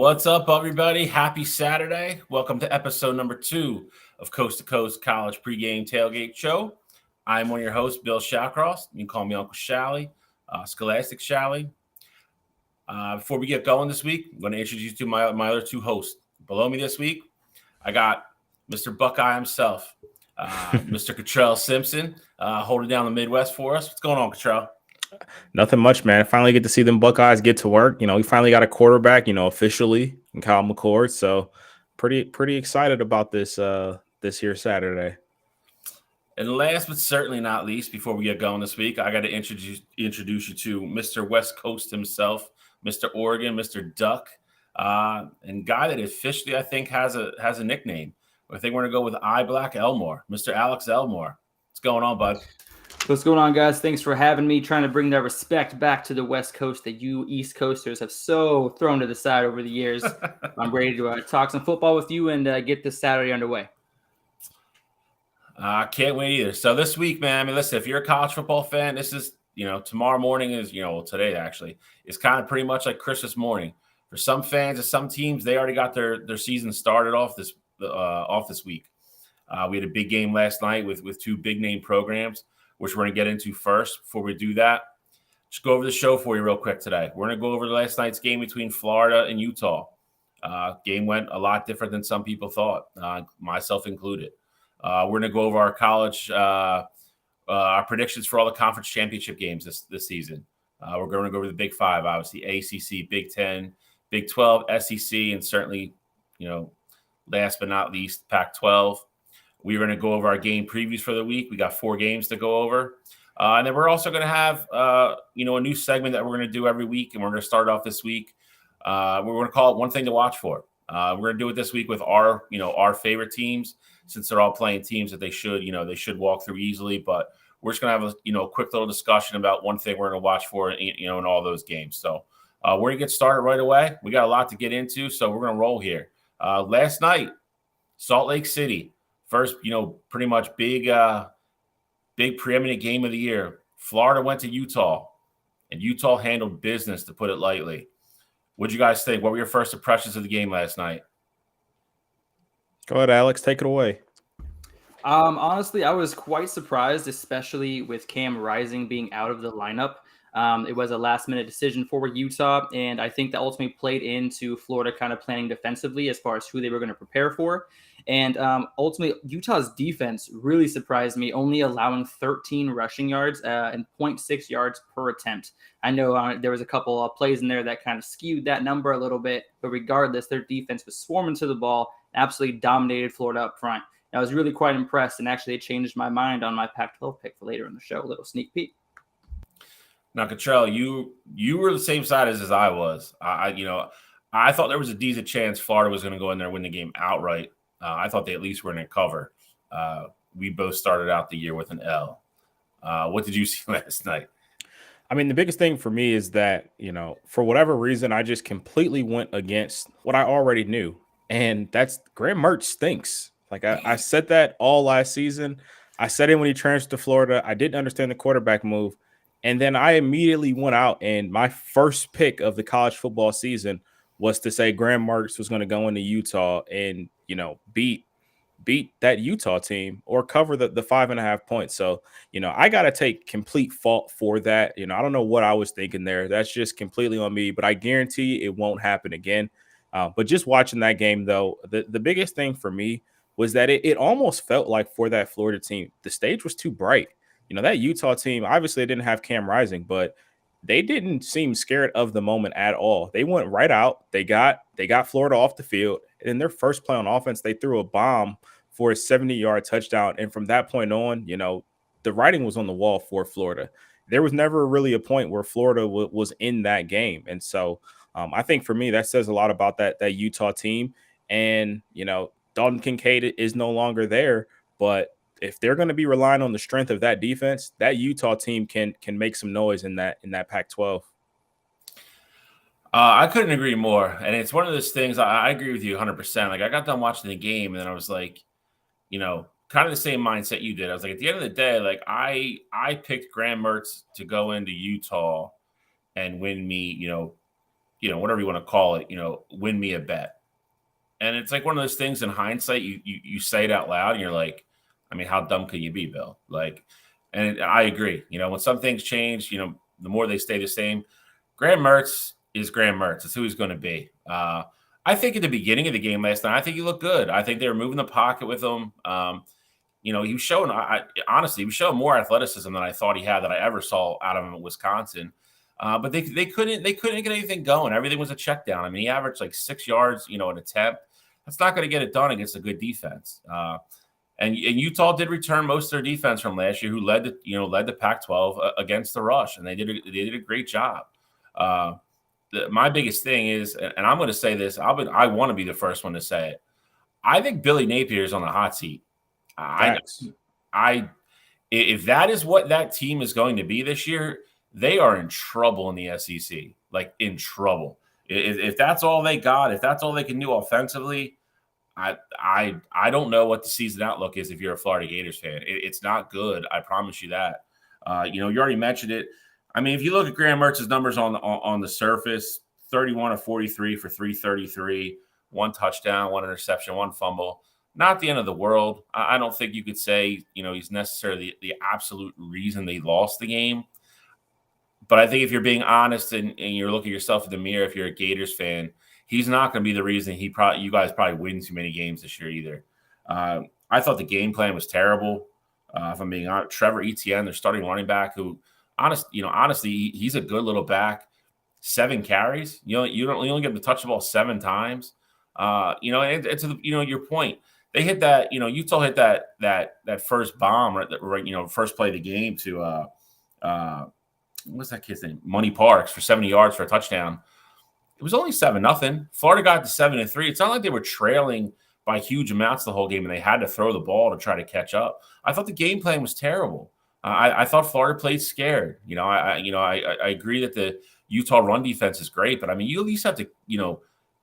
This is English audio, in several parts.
What's up, everybody? Happy Saturday. Welcome to episode number 2 of Coast to Coast College Pregame Tailgate Show. I'm one of your hosts, Bill Shawcross. You can call me Uncle Shally, Scholastic Shally. Before we get going this week, I'm going to introduce you to my other two hosts. Below me this week, I got Mr. Buckeye himself, Mr. Cottrell Simpson, holding down the Midwest for us. What's going on, Cottrell? Nothing much, man. Finally get to see them Buckeyes get to work. We finally got a quarterback, officially in Kyle McCord. So pretty excited about this this here Saturday. And last but certainly not least, before we get going this week, I got to introduce you to Mr. West Coast himself, Mr. Oregon, Mr. Duck, and guy that officially I think has a nickname. I think we're gonna go with I Black Elmore, Mr. Alex Elmore. What's going on, bud? What's going on, guys? Thanks for having me. Trying to bring that respect back to the West Coast that you East Coasters have so thrown to the side over the years. I'm ready to talk some football with you and get this Saturday underway. I can't wait either. So this week, man, I mean, listen, if you're a college football fan, this is, tomorrow morning is, today actually is kind of pretty much like Christmas morning. For some fans of some teams, they already got their season started off this week. We had a big game last night with two big name programs, which we're going to get into first. Before we do that, just go over the show for you real quick today. We're going to go over last night's game between Florida and Utah. Game went a lot different than some people thought, myself included. We're going to go over our college, our predictions for all the conference championship games this season. We're going to go over the Big Five, obviously, ACC, Big 10, Big 12, SEC, and certainly, last but not least, Pac-12. We're going to go over our game previews for the week. We got 4 games to go over. And then we're also going to have, a new segment that we're going to do every week. And we're going to start off this week. We're going to call it One Thing to Watch For. We're going to do it this week with our favorite teams, since they're all playing teams that they should walk through easily. But we're just going to have a quick little discussion about one thing we're going to watch for, in all those games. So we're going to get started right away. We got a lot to get into, so we're going to roll here. Last night, Salt Lake City. First, pretty much big preeminent game of the year. Florida went to Utah, and Utah handled business, to put it lightly. What'd you guys think? What were your first impressions of the game last night? Go ahead, Alex. Take it away. Honestly, I was quite surprised, especially with Cam Rising being out of the lineup. It was a last-minute decision for Utah, and I think that ultimately played into Florida kind of planning defensively as far as who they were going to prepare for. And ultimately, Utah's defense really surprised me, only allowing 13 rushing yards and 0.6 yards per attempt. I know there was a couple of plays in there that kind of skewed that number a little bit, but regardless, their defense was swarming to the ball, absolutely dominated Florida up front. And I was really quite impressed, and actually it changed my mind on my Pac-12 pick for later in the show, a little sneak peek. Now, Cottrell, you were the same side as I was. I thought there was a decent chance Florida was going to go in there and win the game outright. I thought they at least were going to cover. We both started out the year with an L. What did you see last night? I mean, the biggest thing for me is that, for whatever reason, I just completely went against what I already knew. And that's Graham Mertz stinks. Like I said that all last season. I said it when he transferred to Florida. I didn't understand the quarterback move. And then I immediately went out, and my first pick of the college football season was to say Graham Mertz was going to go into Utah and, beat that Utah team or cover the 5.5 points. So, I got to take complete fault for that. I don't know what I was thinking there. That's just completely on me, but I guarantee it won't happen again. But just watching that game, though, the biggest thing for me was that it almost felt like for that Florida team, the stage was too bright. That Utah team, obviously they didn't have Cam Rising, but they didn't seem scared of the moment at all. They went right out. They got Florida off the field. And in their first play on offense, they threw a bomb for a 70-yard touchdown. And from that point on, the writing was on the wall for Florida. There was never really a point where Florida was in that game. And so I think for me, that says a lot about that Utah team. And, Dalton Kincaid is no longer there, but if they're going to be relying on the strength of that defense, that Utah team can make some noise in that Pac-12. I couldn't agree more. And it's one of those things, I agree with you 100%. Like, I got done watching the game, and then I was like, kind of the same mindset you did. I was like, at the end of the day, like, I picked Graham Mertz to go into Utah and win me, whatever you want to call it, win me a bet. And it's like one of those things in hindsight, you say it out loud and you're like, I mean, how dumb can you be, Bill? Like, and I agree. When some things change, the more they stay the same. Graham Mertz is Graham Mertz. It's who he's going to be. I think at the beginning of the game last night, I think he looked good. I think they were moving the pocket with him. He was showing, honestly, he was showing more athleticism than I thought he had that I ever saw out of him at Wisconsin. But they couldn't get anything going. Everything was a check down. I mean, he averaged like 6 yards, an attempt. That's not going to get it done against a good defense. And Utah did return most of their defense from last year, who led the Pac-12 against the rush, and they did a great job. My biggest thing is, and I'm going to say this, I want to be the first one to say it. I think Billy Napier is on the hot seat. If that is what that team is going to be this year, they are in trouble in the SEC, like in trouble. If that's all they got, if that's all they can do offensively, I don't know what the season outlook is if you're a Florida Gators fan. It's not good. I promise you that. You already mentioned it. I mean, if you look at Graham Mertz's numbers on the surface, 31 of 43 for 333, 1 touchdown, 1 interception, 1 fumble. Not the end of the world. I don't think you could say, he's necessarily the absolute reason they lost the game. But I think if you're being honest and you're looking yourself in the mirror, if you're a Gators fan, he's not going to be the reason you guys probably win too many games this year either. I thought the game plan was terrible. If I'm being honest, Trevor Etienne, their starting running back, who honestly, he's a good little back. 7 carries. You only get him to touch the ball 7 times. It's your point. They hit that. Utah hit that first bomb right. First play of the game to what's that kid's name? Money Parks for 70 yards for a touchdown. It was only 7-0. Florida got to 7-3. It's not like they were trailing by huge amounts the whole game and they had to throw the ball to try to catch up. I thought the game plan was terrible. I thought Florida played scared. I agree that the Utah run defense is great, but I mean, you at least have to,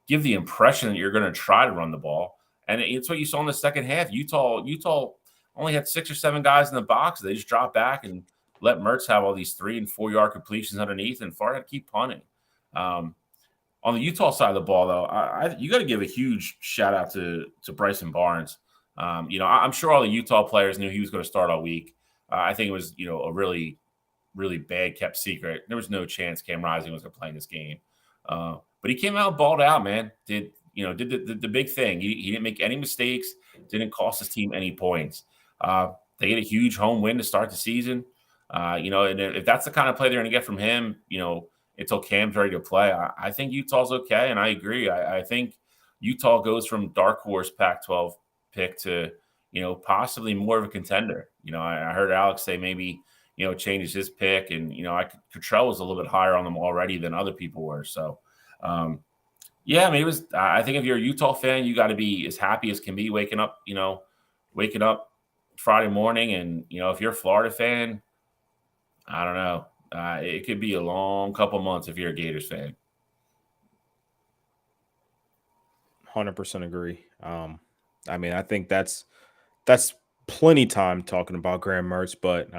give the impression that you're going to try to run the ball. And it's what you saw in the second half. Utah only had 6 or 7 guys in the box. They just dropped back and let Mertz have all these 3- and 4-yard completions underneath, and Florida had to keep punting. On the Utah side of the ball, though, you got to give a huge shout out to Bryson Barnes. I'm sure all the Utah players knew he was going to start all week. I think it was, a really, really bad kept secret. There was no chance Cam Rising was going to play in this game. But he came out and balled out, man. Did the big thing. He didn't make any mistakes. Didn't cost his team any points. They get a huge home win to start the season. And if that's the kind of play they're going to get from him, until Cam's ready to play, I think Utah's okay. And I agree. I think Utah goes from dark horse Pac-12 pick to, possibly more of a contender. I heard Alex say maybe, changes his pick. And, Cottrell was a little bit higher on them already than other people were. So, yeah, I mean, I think if you're a Utah fan, you got to be as happy as can be waking up Friday morning. And, if you're a Florida fan, I don't know. It could be a long couple months if you're a Gators fan. 100% agree. I mean, I think that's plenty time talking about Graham Mertz, but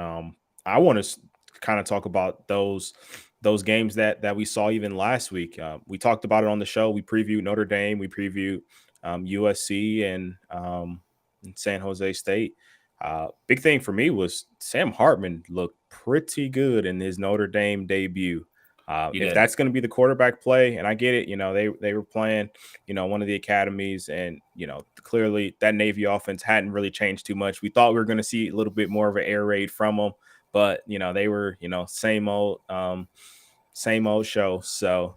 I want to kind of talk about those games that we saw even last week. We talked about it on the show. We previewed Notre Dame. We previewed USC and San Jose State. Big thing for me was Sam Hartman looked pretty good in his Notre Dame debut. If that's going to be the quarterback play, and I get it, they were playing, one of the academies, and clearly that Navy offense hadn't really changed too much. We thought we were going to see a little bit more of an air raid from them, but they were same old show. So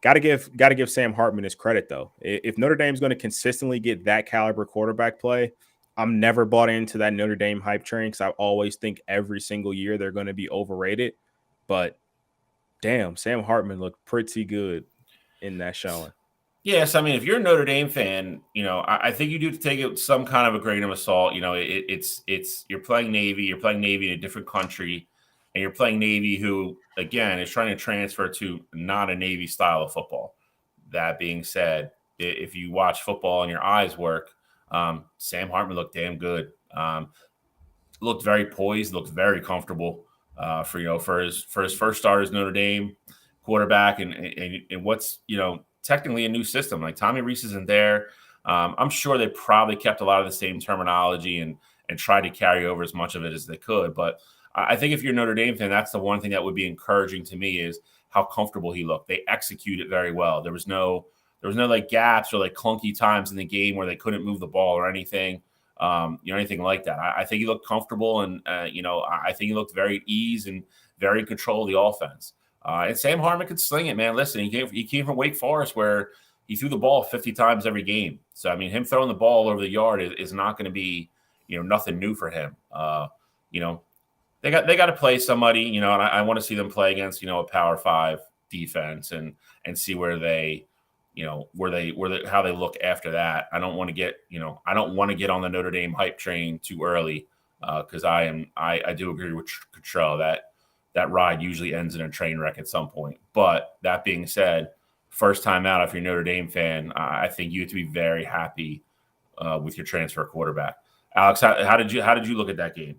got to give Sam Hartman his credit though. If Notre Dame's going to consistently get that caliber quarterback play, I'm never bought into that Notre Dame hype train because I always think every single year they're going to be overrated. But damn, Sam Hartman looked pretty good in that showing. Yes, I mean, if you're a Notre Dame fan, I think you do take it with some kind of a grain of salt. It's you're playing Navy in a different country, and you're playing Navy, who again is trying to transfer to not a Navy style of football. That being said, if you watch football and your eyes work, Sam Hartman looked damn good. Looked very poised, looked very comfortable for his first start as Notre Dame. quarterback and what's, technically a new system. Like Tommy Rees isn't there. I'm sure they probably kept a lot of the same terminology and tried to carry over as much of it as they could. But I think if you're a Notre Dame fan, that's the one thing that would be encouraging to me is how comfortable he looked. They executed very well. There was no like gaps or like clunky times in the game where they couldn't move the ball or anything, anything like that. I think he looked comfortable and, I think he looked very at ease and very in control of the offense. And Sam Hartman could sling it, man. Listen, he came from Wake Forest where he threw the ball 50 times every game. So, I mean, him throwing the ball over the yard is not going to be, nothing new for him. They got to play somebody, and I want to see them play against, a Power 5 defense and see where they, how they look after that. I don't want to get on the Notre Dame hype train too early because I do agree with Cottrell that ride usually ends in a train wreck at some point. But that being said, first time out, if you're a Notre Dame fan, I think you have to be very happy with your transfer quarterback. Alex, how did you look at that game?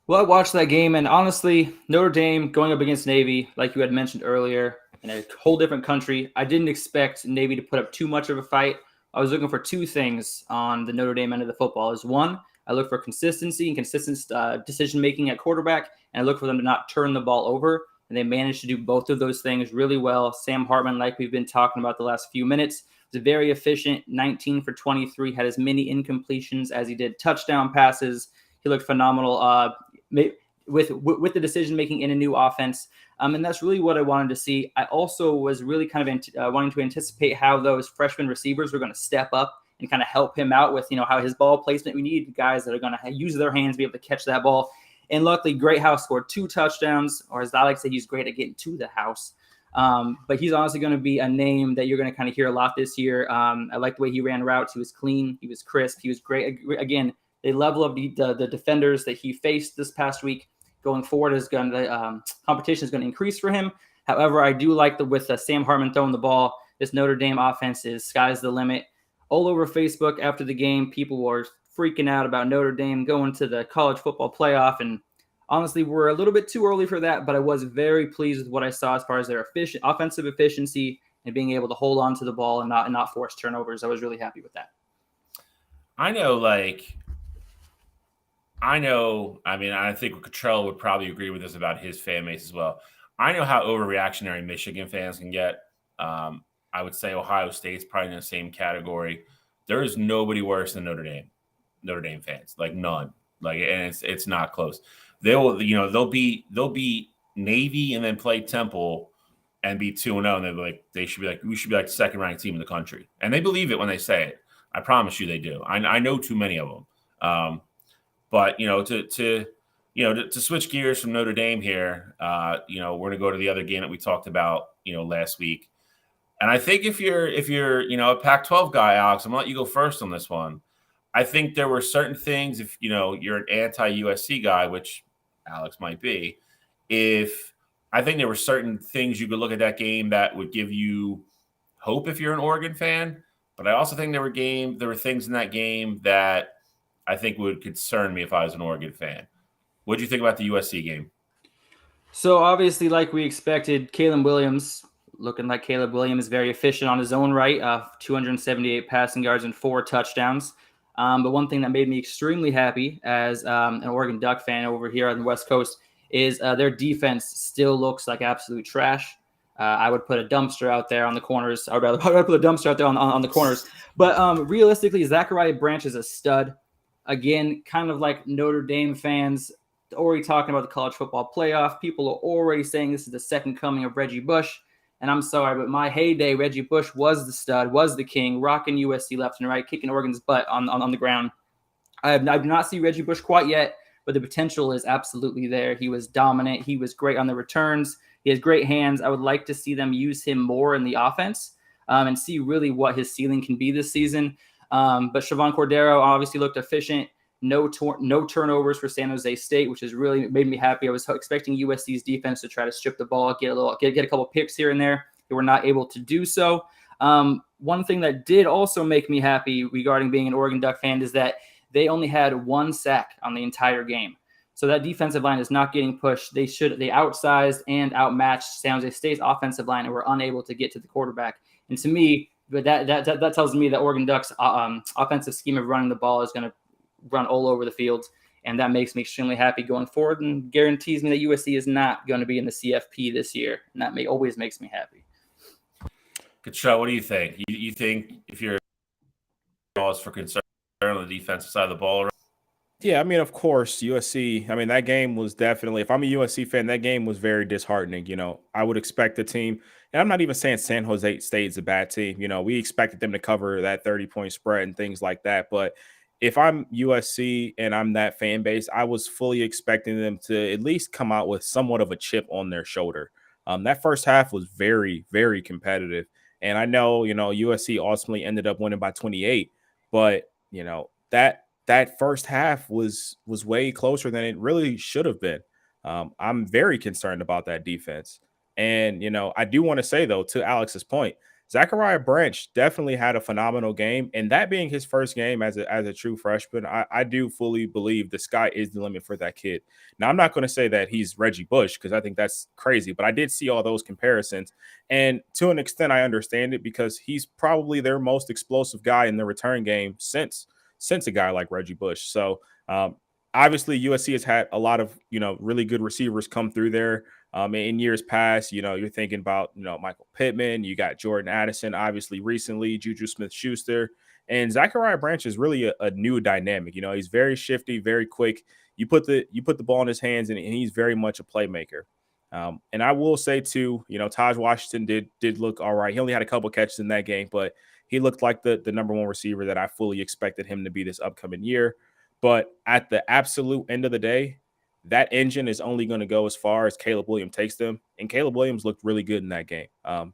Well, I watched that game, and honestly, Notre Dame going up against Navy, like you had mentioned earlier, in a whole different country. I didn't expect Navy to put up too much of a fight. I was looking for two things on the Notre Dame end of the football. Is one, I look for consistency and consistent decision-making at quarterback, and I look for them to not turn the ball over, and they managed to do both of those things really well. Sam Hartman, like we've been talking about the last few minutes, was very efficient, 19 for 23, had as many incompletions as he did touchdown passes. He looked phenomenal with the decision-making in a new offense. And that's really what I wanted to see. I also was really kind of wanting to anticipate how those freshman receivers were going to step up and kind of help him out with, how his ball placement. We need guys that are going to use their hands to be able to catch that ball. And luckily, Greathouse scored 2 touchdowns, or as I like to say, he's great at getting to the house. But he's honestly going to be a name that you're going to kind of hear a lot this year. I like the way he ran routes. He was clean. He was crisp. He was great. Again, the level of the defenders that he faced this past week going forward competition is going to increase for him. However, I do like with Sam Hartman throwing the ball, this Notre Dame offense is sky's the limit. All over Facebook after the game, people were freaking out about Notre Dame going to the college football playoff. And honestly, we're a little bit too early for that, but I was very pleased with what I saw as far as their offensive efficiency and being able to hold on to the ball and not force turnovers. I was really happy with that. I think Cottrell would probably agree with us about his fan base as well. I know how overreactionary Michigan fans can get. I would say Ohio State's probably in the same category. There is nobody worse than Notre Dame fans, like none. Like, and it's not close. They'll beat Navy and then play Temple and be 2-0, and they'll be like, we should be like the second ranked team in the country, and they believe it when they say it. I promise you, they do. I know too many of them. But to switch gears from Notre Dame here, we're going to go to the other game that we talked about, last week. And I think if you're a Pac-12 guy, Alex, I'm gonna let you go first on this one. I think there were certain things, if you're an anti-USC guy, which Alex might be, I think there were certain things you could look at that game that would give you hope if you're an Oregon fan. But I also think there were things in that game that I think would concern me if I was an Oregon fan. What did you think about the USC game? So obviously, like we expected, Caleb Williams, looking like Caleb Williams, very efficient on his own right, 278 passing yards and 4 touchdowns. But one thing that made me extremely happy as an Oregon Duck fan over here on the West Coast is their defense still looks like absolute trash. I would put a dumpster out there on the corners. I would rather put a dumpster out there on the corners. But realistically, Zachariah Branch is a stud. Again, kind of like Notre Dame fans already talking about the college football playoff. People are already saying this is the second coming of Reggie Bush. And I'm sorry, but my heyday, Reggie Bush was the stud, was the king, rocking USC left and right, kicking Oregon's butt on the ground. I do not see Reggie Bush quite yet, but the potential is absolutely there. He was dominant. He was great on the returns. He has great hands. I would like to see them use him more in the offense and see really what his ceiling can be this season. But Siobhan Cordero obviously looked efficient. No turnovers for San Jose State, which has really made me happy. I was expecting USC's defense to try to strip the ball, get a couple picks here and there. They were not able to do so. One thing that did also make me happy regarding being an Oregon Duck fan is that they only had 1 sack on the entire game. So that defensive line is not getting pushed. They outsized and outmatched San Jose State's offensive line and were unable to get to the quarterback. And to me, but that tells me that Oregon Ducks' offensive scheme of running the ball is going to run all over the field, and that makes me extremely happy going forward and guarantees me that USC is not going to be in the CFP this year, and that always makes me happy. Good show. What do you think? You think if you're cause for concern on the defensive side of the ball? Yeah, I mean, of course, USC. I mean, that game was definitely, if I'm a USC fan, that game was very disheartening. I would expect the team, and I'm not even saying San Jose State is a bad team. We expected them to cover that 30-point spread and things like that. But if I'm USC and I'm that fan base, I was fully expecting them to at least come out with somewhat of a chip on their shoulder. That first half was very, very competitive. And I know, USC ultimately ended up winning by 28, but, that first half was way closer than it really should have been. I'm very concerned about that defense. And, I do want to say, though, to Alex's point, Zachariah Branch definitely had a phenomenal game. And that being his first game as a true freshman, I do fully believe the sky is the limit for that kid. Now, I'm not going to say that he's Reggie Bush because I think that's crazy, but I did see all those comparisons. And to an extent, I understand it because he's probably their most explosive guy in the return game since a guy like Reggie Bush. So obviously USC has had a lot of, really good receivers come through there. In years past, you're thinking about, Michael Pittman, you got Jordan Addison, obviously recently, Juju Smith-Schuster, and Zachariah Branch is really a new dynamic. He's very shifty, very quick. You put the ball in his hands and he's very much a playmaker. And I will say too, Taj Washington did look all right. He only had a couple catches in that game, but he looked like the number one receiver that I fully expected him to be this upcoming year. But at the absolute end of the day, that engine is only going to go as far as Caleb Williams takes them. And Caleb Williams looked really good in that game.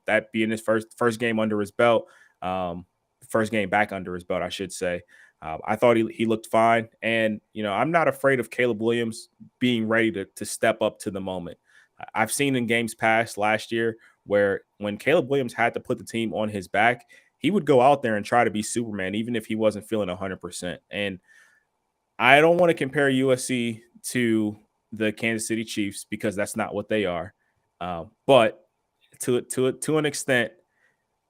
That being his first game under his belt, first game back under his belt, I should say. I thought he looked fine. And, I'm not afraid of Caleb Williams being ready to step up to the moment. I've seen in games past last year where when Caleb Williams had to put the team on his back, he would go out there and try to be Superman, even if he wasn't feeling 100%. And I don't want to compare USC to the Kansas City Chiefs because that's not what they are. But to an extent,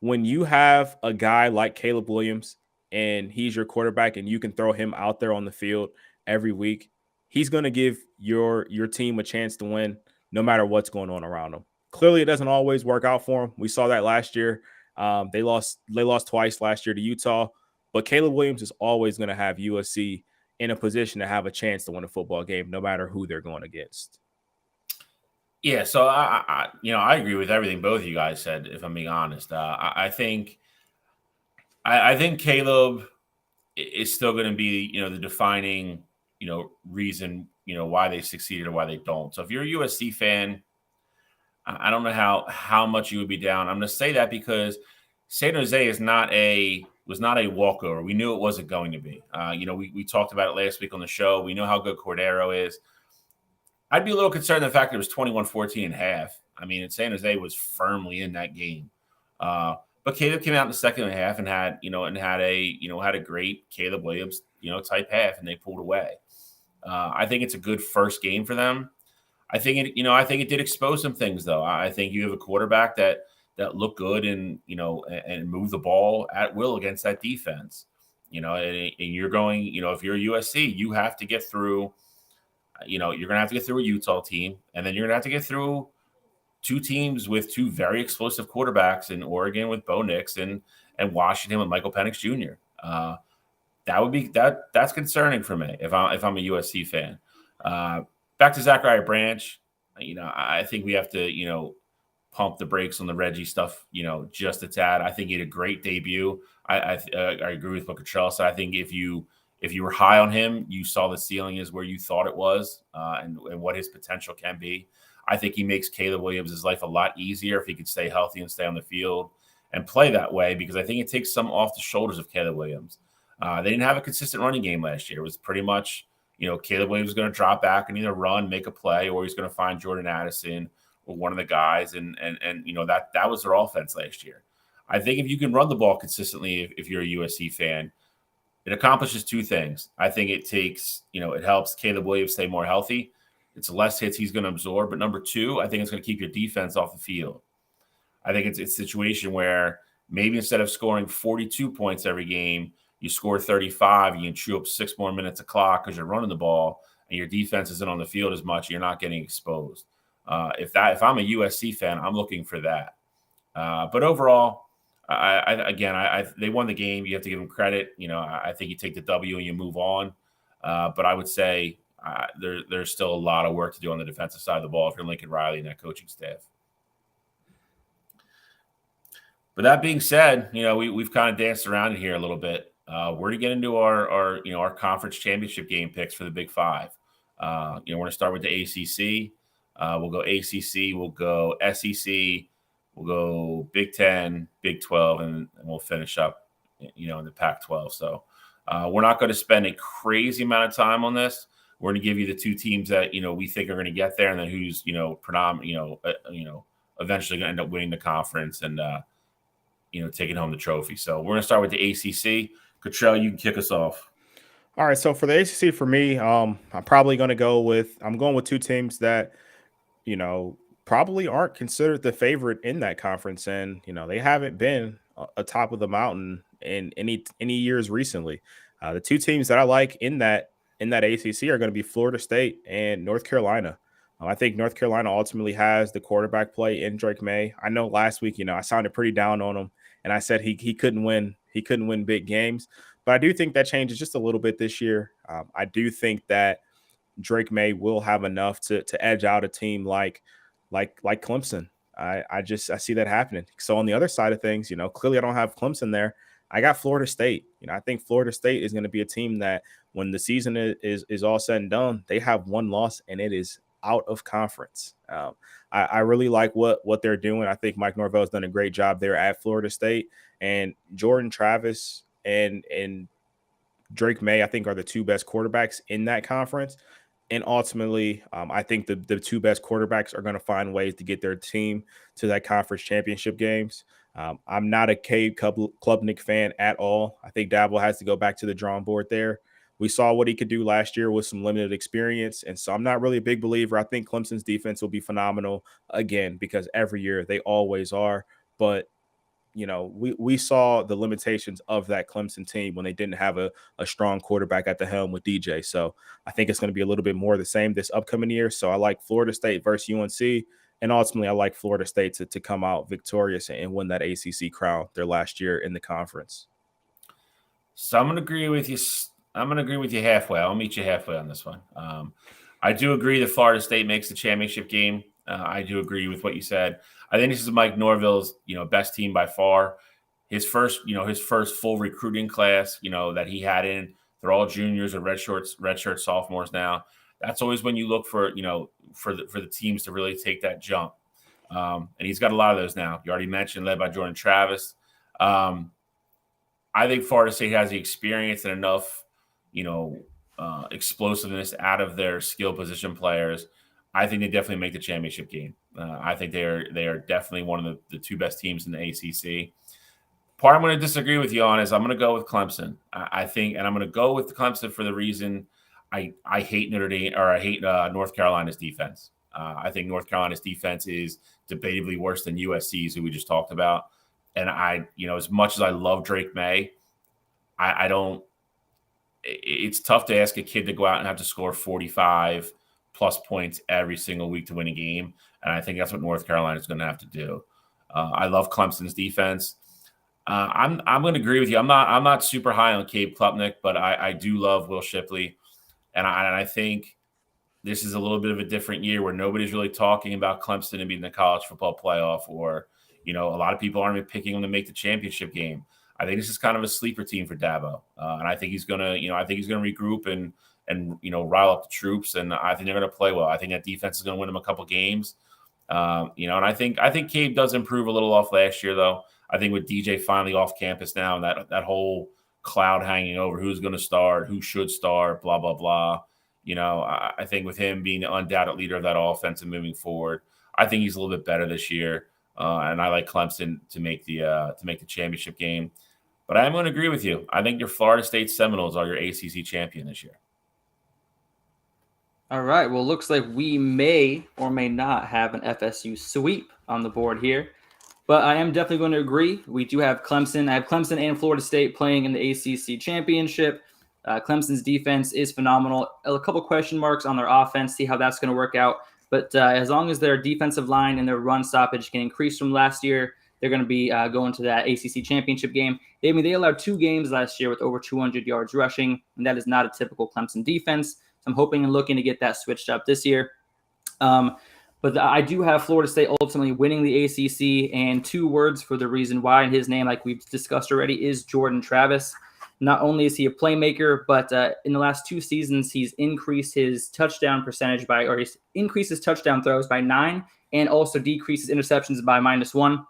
when you have a guy like Caleb Williams and he's your quarterback and you can throw him out there on the field every week, he's going to give your team a chance to win no matter what's going on around them. Clearly, it doesn't always work out for them. We saw that last year. They lost twice last year to Utah, but Caleb Williams is always going to have USC in a position to have a chance to win a football game, no matter who they're going against. Yeah, so I agree with everything both of you guys said. If I'm being honest, I think Caleb is still going to be, the defining, reason, why they succeeded or why they don't. So if you're a USC fan, I don't know how much you would be down. I'm going to say that because San Jose was not a walkover. We knew it wasn't going to be. We talked about it last week on the show. We know how good Cordero is. I'd be a little concerned the fact that it was 21-14 and a half. I mean, San Jose was firmly in that game. But Caleb came out in the second half and had a great Caleb Williams, type half, and they pulled away. I think it's a good first game for them. I think it did expose some things though. I think you have a quarterback that looked good and move the ball at will against that defense. And you're going, if you're USC, you have to get through. You're going to have to get through a Utah team, and then you're going to have to get through two teams with two very explosive quarterbacks in Oregon with Bo Nix and Washington with Michael Penix Jr. That's concerning for me if I'm a USC fan. Back to Zachariah Branch, I think we have to pump the brakes on the Reggie stuff, just a tad. I think he had a great debut. I agree with what Cottrell said. I think if you were high on him, you saw the ceiling is where you thought it was, and what his potential can be. I think he makes Caleb Williams' life a lot easier if he could stay healthy and stay on the field and play that way, because I think it takes some off the shoulders of Caleb Williams. They didn't have a consistent running game last year. It was pretty much, Caleb Williams was going to drop back and either run, make a play, or he's going to find Jordan Addison or one of the guys, and that was their offense last year. I think if you can run the ball consistently, if you're a USC fan, it accomplishes two things. I think it takes, it helps Caleb Williams stay more healthy. It's less hits he's going to absorb. But number two, I think it's going to keep your defense off the field. I think it's a situation where maybe instead of scoring 42 points every game, you score 35, you can chew up 6 more minutes of clock because you're running the ball and your defense isn't on the field as much. You're not getting exposed. If I'm a USC fan, I'm looking for that. But overall, they won the game. You have to give them credit. I think you take the W and you move on. But I would say there's still a lot of work to do on the defensive side of the ball if you're Lincoln Riley and that coaching staff. But that being said, we've kind of danced around here a little bit. We're to get into our conference championship game picks for the Big Five. We're going to start with the ACC. We'll go ACC. We'll go SEC. We'll go Big 10, Big 12, and we'll finish up, in the Pac-12. So we're not going to spend a crazy amount of time on this. We're going to give you the two teams that we think are going to get there, and then who's eventually going to end up winning the conference and taking home the trophy. So we're going to start with the ACC. Cottrell, you can kick us off. All right. So for the ACC, for me, I'm probably going to go with two teams that, probably aren't considered the favorite in that conference. And, they haven't been atop of the mountain in any years recently. The two teams that I like in that ACC are going to be Florida State and North Carolina. I think North Carolina ultimately has the quarterback play in Drake May. I know last week, I sounded pretty down on him, and I said he couldn't win. He couldn't win big games, but I do think that changes just a little bit this year. I do think that Drake May will have enough to edge out a team like Clemson. I see that happening. So on the other side of things, clearly I don't have Clemson there. I got Florida State. I think Florida State is going to be a team that when the season is all said and done, they have one loss, and it is out of conference. I really like what they're doing. I think Mike Norvell has done a great job there at Florida State, and Jordan Travis and Drake May, I think, are the two best quarterbacks in that conference. And ultimately, I think the two best quarterbacks are going to find ways to get their team to that conference championship games. I'm not a Cade Klubnik fan at all. I think Dabo has to go back to the drawing board there. We saw what he could do last year with some limited experience, and so I'm not really a big believer. I think Clemson's defense will be phenomenal again because every year they always are. But we saw the limitations of that Clemson team when they didn't have a strong quarterback at the helm with DJ. So I think it's going to be a little bit more of the same this upcoming year. So I like Florida State versus UNC, and ultimately I like Florida State to come out victorious and win that ACC crown their last year in the conference. So I'm going to agree with you. I'm going to agree with you halfway. I'll meet you halfway on this one. I do agree that Florida State makes the championship game. I do agree with what you said. I think this is Mike Norvell's, best team by far. His first full recruiting class, that he had in. They're all juniors or redshirt sophomores now. That's always when you look for, for the teams to really take that jump. And he's got a lot of those now. You already mentioned, led by Jordan Travis. I think Florida State has the experience and enough, explosiveness out of their skill position players. I think they definitely make the championship game. I think they are definitely one of the two best teams in the ACC. Part I'm going to disagree with you on is I'm going to go with Clemson. I think, and I'm going to go with Clemson for the reason I hate Notre Dame, or I hate North Carolina's defense. I think North Carolina's defense is debatably worse than USC's, who we just talked about. And as much as I love Drake May, I don't. It's tough to ask a kid to go out and have to score 45 plus points every single week to win a game. And I think that's what North Carolina is going to have to do. I love Clemson's defense. I'm going to agree with you. I'm not super high on Cade Klubnik, but I do love Will Shipley. And I think this is a little bit of a different year where nobody's really talking about Clemson and being in the college football playoff, or, a lot of people aren't even picking them to make the championship game. I think this is kind of a sleeper team for Dabo. And I think he's going to, regroup and rile up the troops. And I think they're going to play well. I think that defense is going to win them a couple games. And I think Cade does improve a little off last year, though. I think with DJ finally off campus now, and that whole cloud hanging over who's going to start, who should start, blah, blah, blah. I think with him being the undoubted leader of that offense and moving forward, I think he's a little bit better this year. And I like Clemson to make the championship game. But I am going to agree with you. I think your Florida State Seminoles are your ACC champion this year. All right. Well, looks like we may or may not have an FSU sweep on the board here. But I am definitely going to agree. We do have Clemson. I have Clemson and Florida State playing in the ACC championship. Clemson's defense is phenomenal. A couple question marks on their offense, see how that's going to work out. But as long as their defensive line and their run stoppage can increase from last year, they're going to be going to that ACC championship game. They allowed 2 games last year with over 200 yards rushing, and that is not a typical Clemson defense. So I'm hoping and looking to get that switched up this year. But I do have Florida State ultimately winning the ACC, and 2 words for the reason why. And his name, like we've discussed already, is Jordan Travis. Not only is he a playmaker, but in the last 2 seasons, he's increased his touchdown percentage he's increased his touchdown throws by 9 and also decreased his interceptions by -1.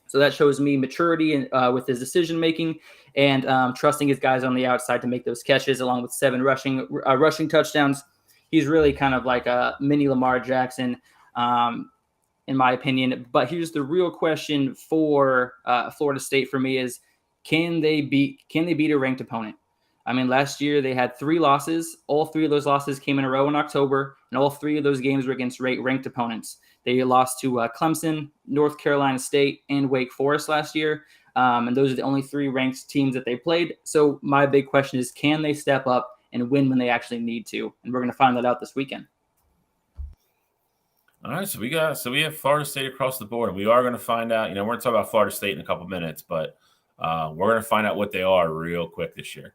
So that shows me maturity with his decision-making and trusting his guys on the outside to make those catches, along with 7 rushing touchdowns. He's really kind of like a mini Lamar Jackson, in my opinion. But here's the real question for Florida State for me is, can they beat a ranked opponent? I mean, last year they had 3 losses. All 3 of those losses came in a row in October, and all 3 of those games were against ranked opponents. They lost to Clemson, North Carolina State, and Wake Forest last year. And those are the only 3 ranked teams that they played. So my big question is, can they step up and win when they actually need to? And we're going to find that out this weekend. All right, so we have Florida State across the board. We are going to find out. We're going to talk about Florida State in a couple minutes, but we're going to find out what they are real quick this year.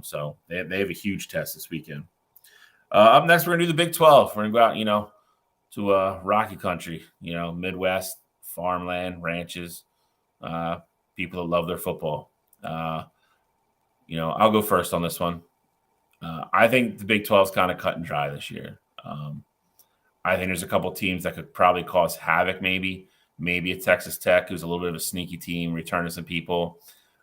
So they have a huge test this weekend. Up next, we're going to do the Big 12. We're going to go out, to rocky country, Midwest, farmland, ranches, people that love their football. I'll go first on this one. I think the Big 12 is kind of cut and dry this year. I think there's a couple teams that could probably cause havoc, maybe a Texas Tech, who's a little bit of a sneaky team, returning some people.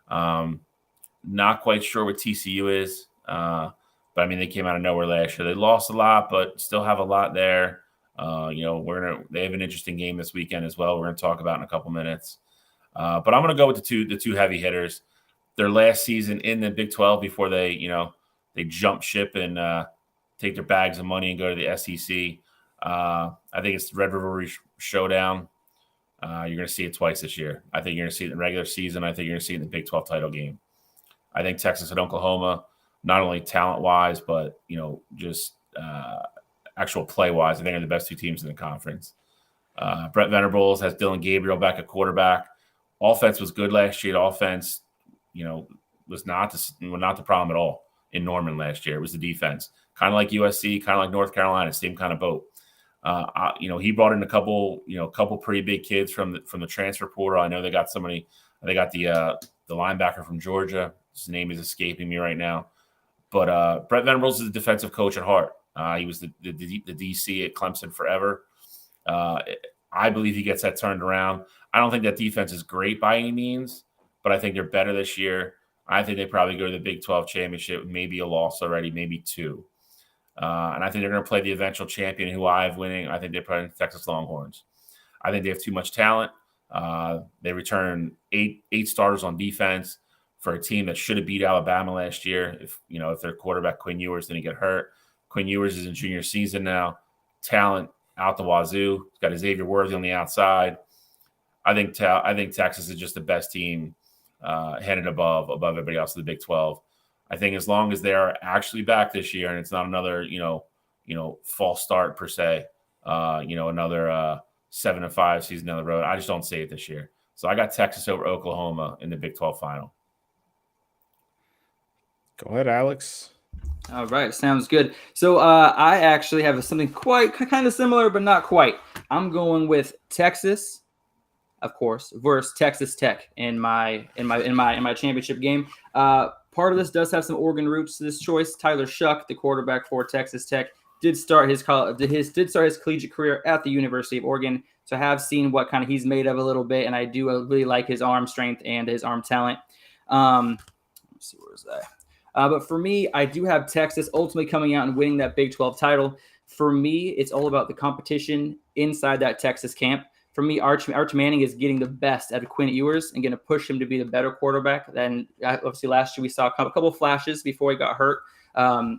Not quite sure what TCU is, but they came out of nowhere last year. They lost a lot, but still have a lot there. They have an interesting game this weekend as well. We're going to talk about in a couple minutes. But I'm going to go with the two heavy hitters. Their last season in the Big 12 before they jump ship and take their bags of money and go to the SEC. I think it's the Red River Showdown. You're going to see it twice this year. I think you're going to see it in the regular season. I think you're going to see it in the Big 12 title game. I think Texas and Oklahoma, not only talent-wise, but, just actual play-wise, I think are the best 2 teams in the conference. Brett Venables has Dylan Gabriel back at quarterback. Offense was good last year. Offense, was not the problem at all in Norman last year. It was the defense. Kind of like USC, kind of like North Carolina, same kind of boat. He brought in a couple pretty big kids from the transfer portal. I know they got somebody. They got the linebacker from Georgia. His name is escaping me right now. But Brett Venables is a defensive coach at heart. He was the DC at Clemson forever. I believe he gets that turned around. I don't think that defense is great by any means, but I think they're better this year. I think they probably go to the Big 12 championship, maybe a loss already, maybe 2. And I think they're going to play the eventual champion who I have winning. I think they play the Texas Longhorns. I think they have too much talent. They return eight starters on defense for a team that should have beat Alabama last year. If their quarterback Quinn Ewers didn't get hurt. Quinn Ewers is in junior season now. Talent out the wazoo. He's got Xavier Worthy on the outside. I think Texas is just the best team headed above everybody else in the Big 12. I think as long as they are actually back this year and it's not another, false start per se, another 7-5 season down the road, I just don't see it this year. So I got Texas over Oklahoma in the Big 12 final. Go ahead, Alex. All right, sounds good. So I actually have something quite kind of similar, but not quite. I'm going with Texas, of course, versus Texas Tech in my championship game. Part of this does have some Oregon roots to this choice. Tyler Shuck, the quarterback for Texas Tech, did start his collegiate career at the University of Oregon. So I have seen what kind of he's made of a little bit, and I do really like his arm strength and his arm talent. Let's see, where is that? But for me, I do have Texas ultimately coming out and winning that Big 12 title. For me, it's all about the competition inside that Texas camp. For me, Arch Manning is getting the best out of Quinn Ewers and going to push him to be the better quarterback. Then obviously last year we saw a couple flashes before he got hurt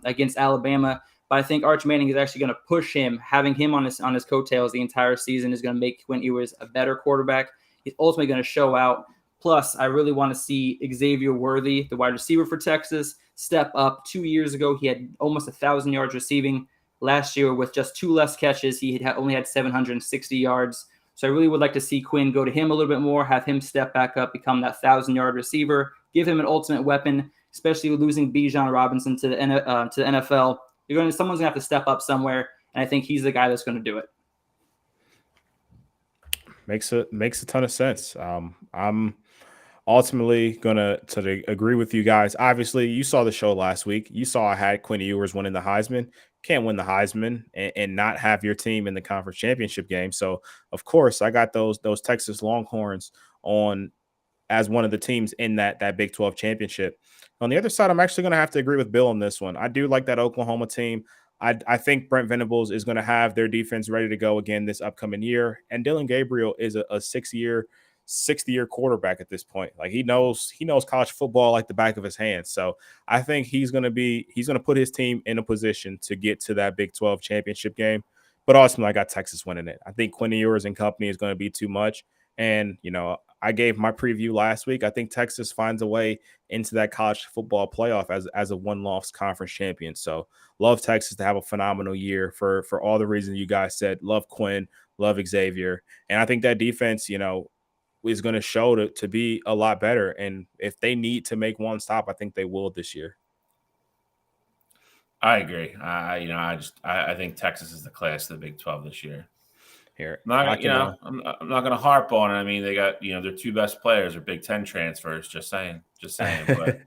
against Alabama. But I think Arch Manning is actually going to push him. Having him on his coattails the entire season is going to make Quinn Ewers a better quarterback. He's ultimately going to show out. Plus, I really want to see Xavier Worthy, the wide receiver for Texas, step up. 2 years ago, he had almost 1,000 yards receiving. Last year, with just 2 less catches, he had only had 760 yards. So I really would like to see Quinn go to him a little bit more, have him step back up, become that 1,000-yard receiver, give him an ultimate weapon, especially with losing Bijan Robinson to the NFL. Someone's going to have to step up somewhere, and I think he's the guy that's going to do it. Makes a ton of sense. I'm ultimately gonna agree with you guys. Obviously, you saw the show last week. You saw I had Quinn Ewers winning the Heisman. Can't win the Heisman and not have your team in the conference championship game. So of course, I got those Texas Longhorns on as one of the teams in that Big 12 championship. On the other side, I'm actually going to have to agree with Bill on this one. I do like that Oklahoma team. I think Brent Venables is going to have their defense ready to go again this upcoming year. And Dylan Gabriel is a 60-year quarterback at this point. Like he knows college football like the back of his hand. So I think he's going to put his team in a position to get to that Big 12 championship game. But ultimately, I got Texas winning it. I think Quinn Ewers and company is going to be too much. And, I gave my preview last week. I think Texas finds a way into that college football playoff as a one-loss conference champion. So love Texas to have a phenomenal year for all the reasons you guys said. Love Quinn, love Xavier. And I think that defense, is going to show to be a lot better. And if they need to make one stop, I think they will this year. I agree. I think Texas is the class of the Big 12 this year. Here, I'm not going to harp on it. I mean, they got their 2 best players are Big 10 transfers. Just saying. But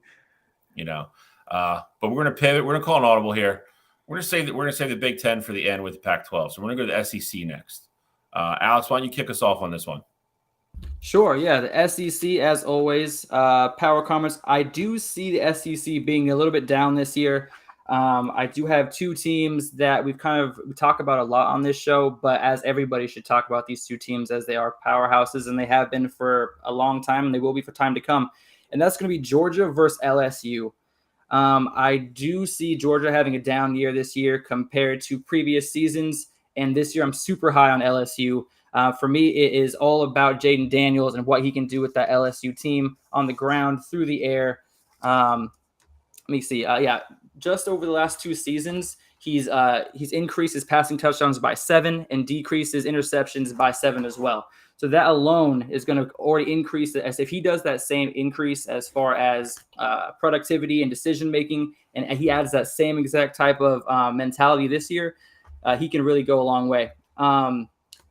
but we're going to pivot. We're going to call an audible here. We're going to say the Big 10 for the end with the Pac-12. So we're going to go to the SEC next. Alex, why don't you kick us off on this one? Sure. Yeah, the SEC as always. Power Conference. I do see the SEC being a little bit down this year. I do have 2 teams that we talk about a lot on this show, but as everybody should talk about these 2 teams as they are powerhouses, and they have been for a long time, and they will be for time to come. And that's going to be Georgia versus LSU. I do see Georgia having a down year this year compared to previous seasons, and this year I'm super high on LSU. For me, it is all about Jaden Daniels and what he can do with that LSU team on the ground, through the air. Let me see. Just over the last 2 seasons, he's increased his passing touchdowns by 7 and decreased his interceptions by 7 as well. So that alone is going to already increase it. As if he does that same increase as far as productivity and decision making, and he adds that same exact type of mentality this year, he can really go a long way.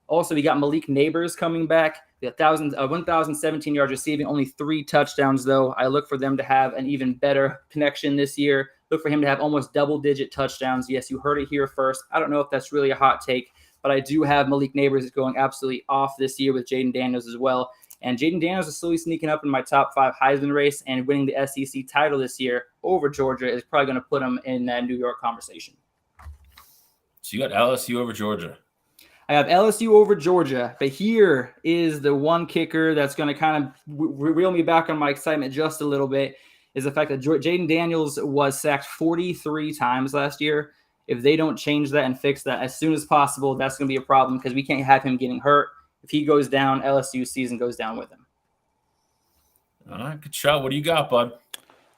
Also, we got Malik Neighbors coming back. 1,017 yards receiving, only 3 touchdowns, though. I look for them to have an even better connection this year. Look for him to have almost double-digit touchdowns. Yes, you heard it here first. I don't know if that's really a hot take, but I do have Malik Neighbors going absolutely off this year with Jaden Daniels as well. And Jaden Daniels is slowly sneaking up in my top 5 Heisman race, and winning the SEC title this year over Georgia is probably going to put him in that New York conversation. So you got LSU over Georgia. I have LSU over Georgia, but here is the one kicker that's going to kind of reel me back on my excitement just a little bit, is the fact that Jaden Daniels was sacked 43 times last year. If they don't change that and fix that as soon as possible, that's going to be a problem because we can't have him getting hurt. If he goes down, LSU's season goes down with him. All right, good show. What do you got, bud?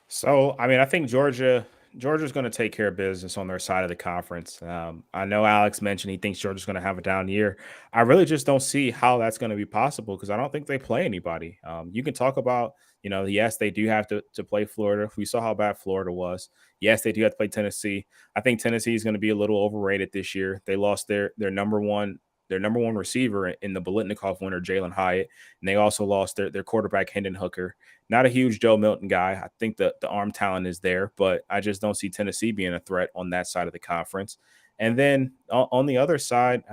So, I think Georgia's going to take care of business on their side of the conference. I know Alex mentioned he thinks Georgia's going to have a down year. I really just don't see how that's going to be possible because I don't think they play anybody. You can talk about, yes, they do have to play Florida. We saw how bad Florida was. Yes, they do have to play Tennessee. I think Tennessee is going to be a little overrated this year. They lost their number one receiver in the Biletnikoff winner, Jalen Hyatt, and they also lost their quarterback, Hendon Hooker. Not a huge Joe Milton guy. I think the arm talent is there, but I just don't see Tennessee being a threat on that side of the conference. And then on the other side,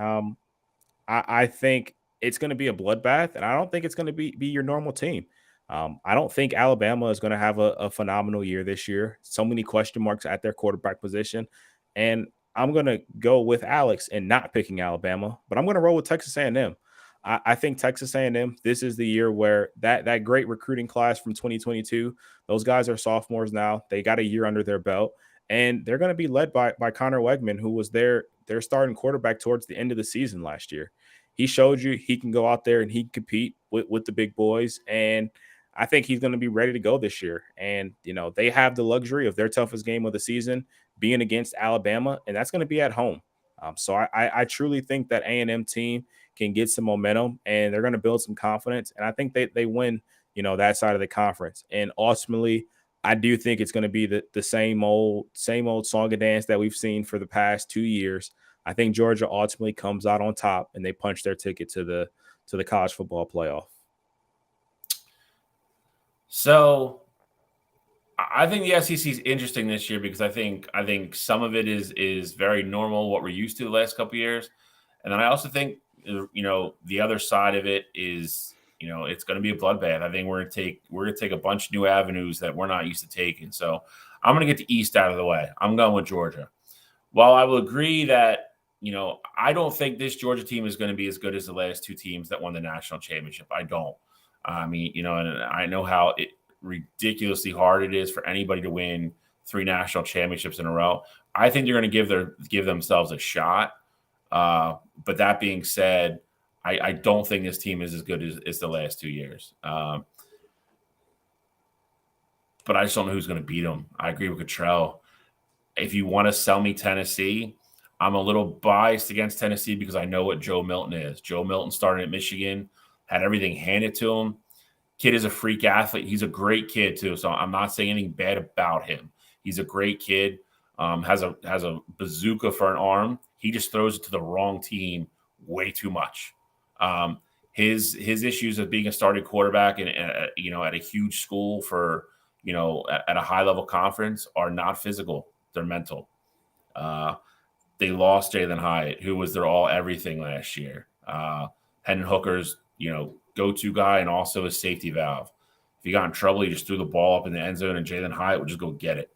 I think it's going to be a bloodbath, and I don't think it's going to be your normal team. I don't think Alabama is going to have a phenomenal year this year. So many question marks at their quarterback position. And I'm going to go with Alex and not picking Alabama, but I'm going to roll with Texas A&M. I think Texas A&M, this is the year where that great recruiting class from 2022, those guys are sophomores now. They got a year under their belt, and they're going to be led by Connor Wegman, who was their starting quarterback towards the end of the season last year. He showed you he can go out there and he can compete with the big boys, and I think he's going to be ready to go this year. And, they have the luxury of their toughest game of the season being against Alabama, and that's going to be at home. So I truly think that A&M team can get some momentum and they're going to build some confidence. And I think they win, that side of the conference. And ultimately, I do think it's going to be the same old song and dance that we've seen for the past 2 years. I think Georgia ultimately comes out on top and they punch their ticket to the college football playoff. So I think the SEC is interesting this year because I think some of it is very normal, what we're used to the last couple of years. And then I also think, the other side of it is, it's going to be a bloodbath. I think we're going to take a bunch of new avenues that we're not used to taking. So I'm going to get the East out of the way. I'm going with Georgia. While I will agree that, I don't think this Georgia team is going to be as good as the last two teams that won the national championship. I don't. I mean, and I know how ridiculously hard it is for anybody to win 3 national championships in a row. I think they're going to give themselves a shot. But that being said, I don't think this team is as good as the last 2 years. But I just don't know who's going to beat them. I agree with Cottrell. If you want to sell me Tennessee, I'm a little biased against Tennessee because I know what Joe Milton is. Joe Milton started at Michigan, had everything handed to him. Kid is a freak athlete. He's a great kid too. So I'm not saying anything bad about him. He's a great kid. Has a bazooka for an arm. He just throws it to the wrong team way too much. His issues of being a starting quarterback and at a huge school for at a high level conference are not physical. They're mental. They lost Jalen Hyatt, who was their all everything last year. Hendon Hooker's go-to guy and also a safety valve. If he got in trouble, he just threw the ball up in the end zone and Jalen Hyatt would just go get it.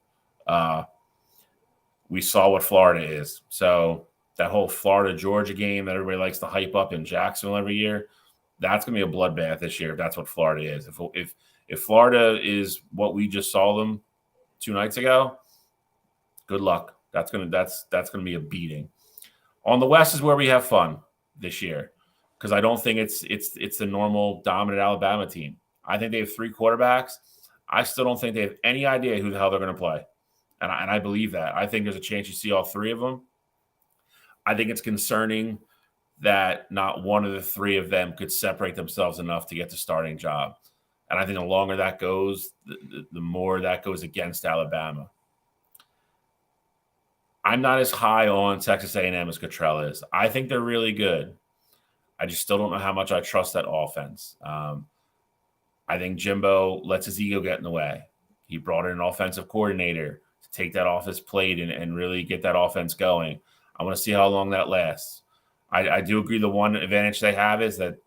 We saw what Florida is. So that whole Florida-Georgia game that everybody likes to hype up in Jacksonville every year, that's going to be a bloodbath this year if that's what Florida is. If Florida is what we just saw them 2 nights ago, good luck. That's going to be a beating. On the West is where we have fun this year because I don't think it's the normal dominant Alabama team. I think they have 3 quarterbacks. I still don't think they have any idea who the hell they're going to play. And I believe that. I think there's a chance you see all 3 of them. I think it's concerning that not one of the 3 of them could separate themselves enough to get the starting job. And I think the longer that goes, the more that goes against Alabama. I'm not as high on Texas A&M as Cottrell is. I think they're really good. I just still don't know how much I trust that offense. I think Jimbo lets his ego get in the way. He brought in an offensive coordinator to take that off his plate and really get that offense going. I want to see how long that lasts. I do agree the one advantage they have is that,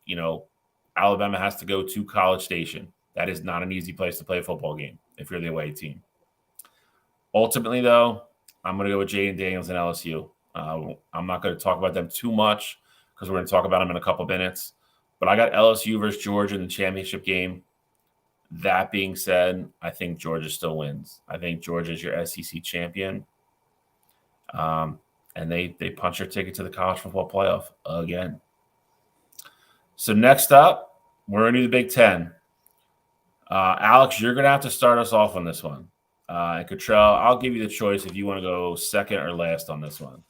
Alabama has to go to College Station. That is not an easy place to play a football game if you're the away team. Ultimately, though, I'm going to go with Jaden Daniels and LSU. I'm not going to talk about them too much because we're going to talk about them in a couple minutes. But I got LSU versus Georgia in the championship game. That being said, I think Georgia still wins. I think Georgia is your SEC champion. And they punch their ticket to the college football playoff again. So next up, we're going to do the Big Ten. Alex, you're going to have to start us off on this one. And Cottrell, I'll give you the choice if you want to go second or last on this one.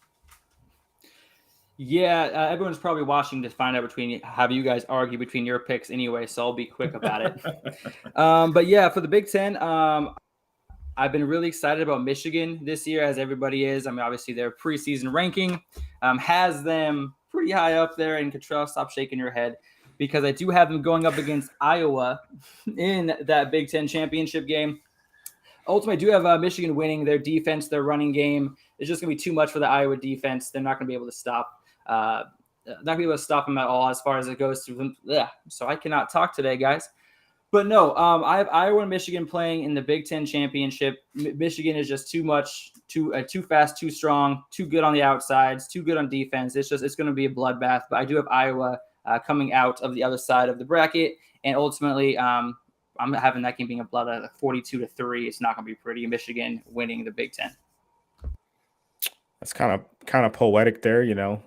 Yeah, everyone's probably watching to find out have you guys argue between your picks anyway, so I'll be quick about it. But yeah, for the Big Ten, I've been really excited about Michigan this year, as everybody is. I mean, obviously their preseason ranking has them pretty high up there. And Cottrell, stop shaking your head because I do have them going up against Iowa in that Big Ten championship game. Ultimately, I do have Michigan winning. Their defense, their running game is just going to be too much for the Iowa defense. They're not going to be able to stop. Not going to be able to stop them at all as far as it goes to them. So I cannot talk today, guys. But no, I have Iowa and Michigan playing in the Big Ten championship. Michigan is just too much, too fast, too strong, too good on the outsides, too good on defense. It's going to be a bloodbath. But I do have Iowa coming out of the other side of the bracket. And ultimately, I'm having that game being a blood 42-3. It's not going to be pretty. Michigan winning the Big Ten. That's kind of poetic there,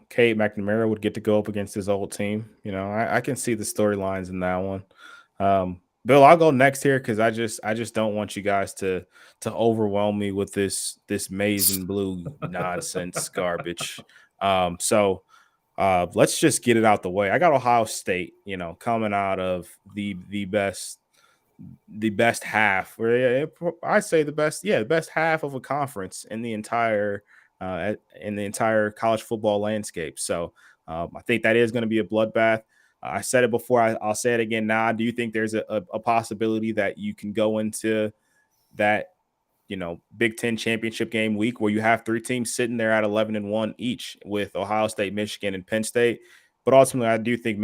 Cade McNamara would get to go up against his old team. I can see the storylines in that one. Bill, I'll go next here because I just don't want you guys to overwhelm me with this maize and blue nonsense garbage. So let's just get it out the way. I got Ohio State, coming out of the best half, or I say the best half of a conference in the entire college football landscape. So I think that is going to be a bloodbath. I said it before. I'll say it again now. Do you think there's a possibility that you can go into that, Big Ten championship game week where you have three teams sitting there at 11-1 each with Ohio State, Michigan, and Penn State? But ultimately, I do think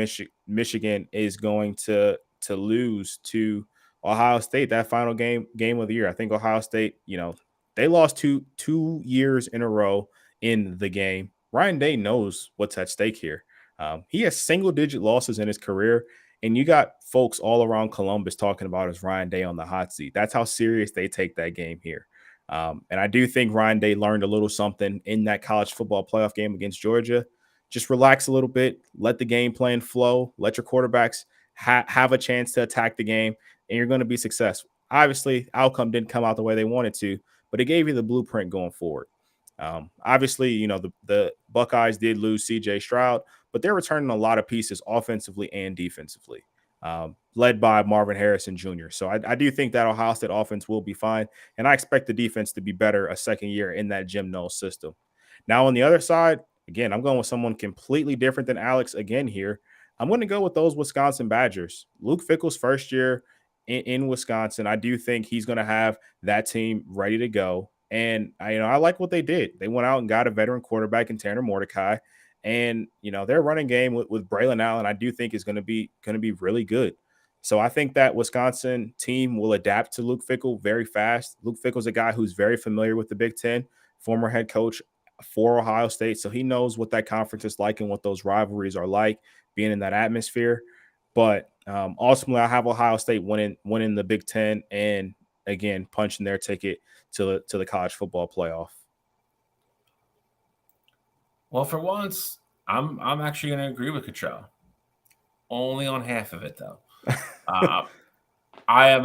Michigan is going to lose to Ohio State that final game of the year. I think Ohio State, they lost two years in a row in the game. Ryan Day knows what's at stake here. He has single-digit losses in his career, and you got folks all around Columbus talking about his Ryan Day on the hot seat. That's how serious they take that game here. And I do think Ryan Day learned a little something in that college football playoff game against Georgia. Just relax a little bit, let the game plan flow, let your quarterbacks have a chance to attack the game, and you're going to be successful. Obviously, outcome didn't come out the way they wanted to, but it gave you the blueprint going forward. Obviously, the Buckeyes did lose CJ Stroud, but they're returning a lot of pieces offensively and defensively, led by Marvin Harrison Jr. So I do think that Ohio State offense will be fine, and I expect the defense to be better a second year in that Jim Knowles system. Now, on the other side, again, I'm going with someone completely different than Alex again here. I'm going to go with those Wisconsin Badgers. Luke Fickell's first year in Wisconsin, I do think he's going to have that team ready to go. And I like what they did. They went out and got a veteran quarterback in Tanner Mordecai, and their running game with Braylon Allen, I do think is going to be really good. So I think that Wisconsin team will adapt to Luke Fickell very fast. Luke Fickell's a guy who's very familiar with the Big Ten, former head coach for Ohio State, so he knows what that conference is like and what those rivalries are like, being in that atmosphere. But ultimately, I have Ohio State winning the Big Ten and again punching their ticket to the college football playoff. Well, for once, I'm actually going to agree with Cottrell. Only on half of it, though. I'm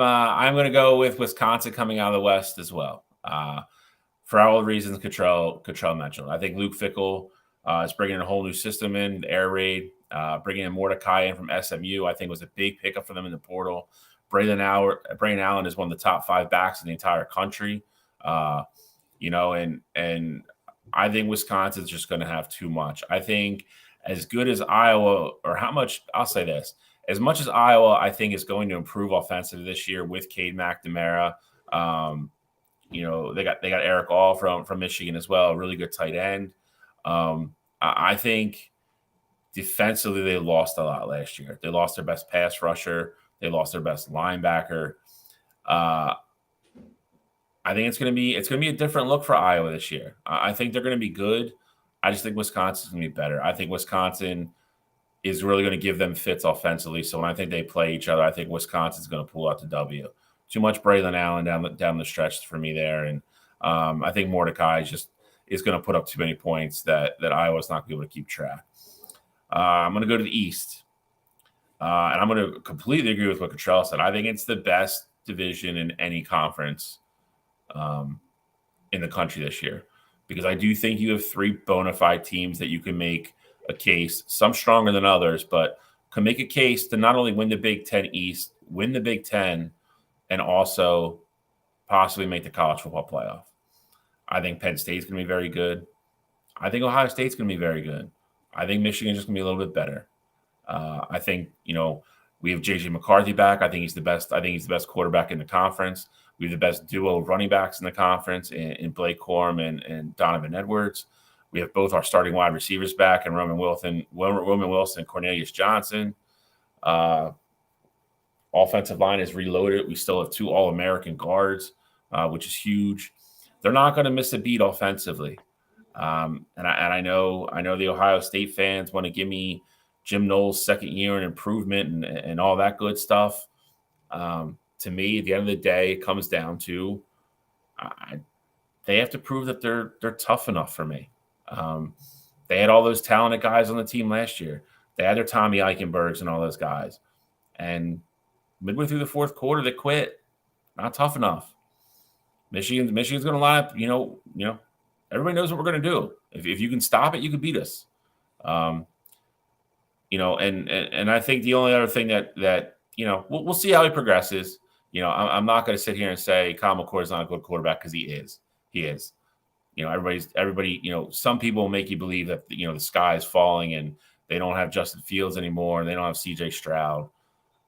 going to go with Wisconsin coming out of the West as well. For all the reasons Cottrell mentioned, I think Luke Fickell is bringing a whole new system in, the air raid, bringing in Mordecai in from SMU. I think was a big pickup for them in the portal. Braylon Allen is one of the top 5 backs in the entire country. And I think Wisconsin's just going to have too much. I think as good as Iowa, or I'll say this, as much as Iowa, I think is going to improve offensively this year with Cade McNamara. They got Eric All from Michigan as well, a really good tight end. I think defensively they lost a lot last year. They lost their best pass rusher. They lost their best linebacker. I think it's going to be a different look for Iowa this year. I think they're going to be good. I just think Wisconsin's going to be better. I think Wisconsin is really going to give them fits offensively. So when I think they play each other, I think Wisconsin's going to pull out the W. Too much Braylon Allen down the stretch for me there, and I think Mordecai is going to put up too many points that Iowa's not going to be able to keep track. I'm going to go to the East, and I'm going to completely agree with what Cottrell said. I think it's the best division in any conference in the country this year, because I do think you have 3 bona fide teams that you can make a case, some stronger than others, but can make a case to not only win the Big Ten East, win the Big Ten, and also possibly make the college football playoff. I think Penn State's going to be very good. I think Ohio State's going to be very good. I think Michigan's just going to be a little bit better. I think, we have J.J. McCarthy back. I think he's the best. I think he's the best quarterback in the conference. We have the best duo of running backs in the conference in Blake Corum and Donovan Edwards. We have both our starting wide receivers back and Roman Wilson, Cornelius Johnson. Offensive line is reloaded. We still have 2 All-American guards, which is huge. They're not going to miss a beat offensively. And I know the Ohio State fans want to give me Jim Knowles' second year and improvement and all that good stuff. To me, at the end of the day, it comes down to they have to prove that they're tough enough for me. They had all those talented guys on the team last year. They had their Tommy Eichenbergs and all those guys. And midway through the fourth quarter, they quit. Not tough enough. Michigan's going to line up. Everybody knows what we're going to do. If you can stop it, you can beat us. And I think the only other thing that we'll see how he progresses. I'm not going to sit here and say Kyle McCord is not a good quarterback because he is. He is. Everybody. Some people make you believe that the sky is falling and they don't have Justin Fields anymore and they don't have C.J. Stroud.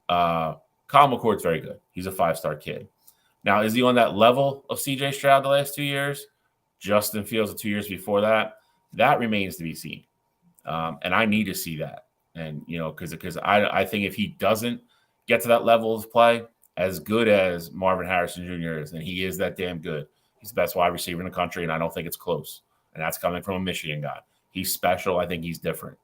Kyle McCord's very good. He's a 5-star kid. Now, is he on that level of C.J. Stroud the last 2 years? Justin Fields the 2 years before that? That remains to be seen. And I need to see that. And, because I think if he doesn't get to that level of play, as good as Marvin Harrison Jr. is, and he is that damn good. He's the best wide receiver in the country, and I don't think it's close. And that's coming from a Michigan guy. He's special. I think he's different.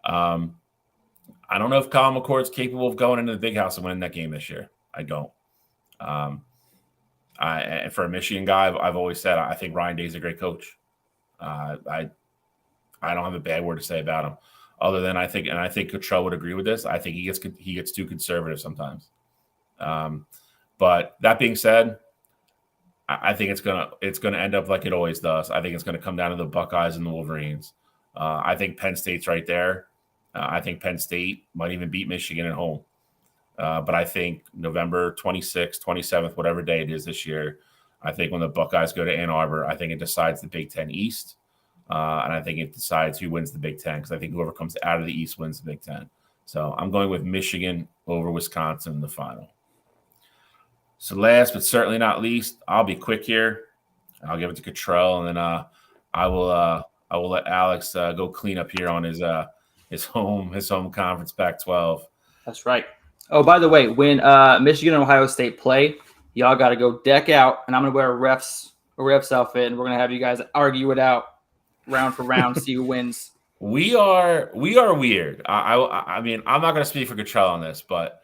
I don't know if Kyle McCord's capable of going into the big house and winning that game this year. I don't. And for a Michigan guy, I've always said I think Ryan Day's a great coach. I don't have a bad word to say about him, other than I think Cottrell would agree with this. I think he gets too conservative sometimes. But that being said, I think it's gonna end up like it always does. I think it's gonna come down to the Buckeyes and the Wolverines. I think Penn State's right there. I think Penn State might even beat Michigan at home. But I think November 26th, 27th, whatever day it is this year, I think when the Buckeyes go to Ann Arbor, I think it decides the Big Ten East. And I think it decides who wins the Big Ten, because I think whoever comes out of the East wins the Big Ten. So I'm going with Michigan over Wisconsin in the final. So last but certainly not least, I'll be quick here. I'll give it to Cottrell, and then I will let Alex go clean up here on his home conference Pac-12. That's right. Oh, by the way, when Michigan and Ohio State play, y'all got to go deck out, and I'm gonna wear a ref's outfit, and we're gonna have you guys argue it out round for round, see who wins. We are weird. I mean, I'm not gonna speak for Cottrell on this, but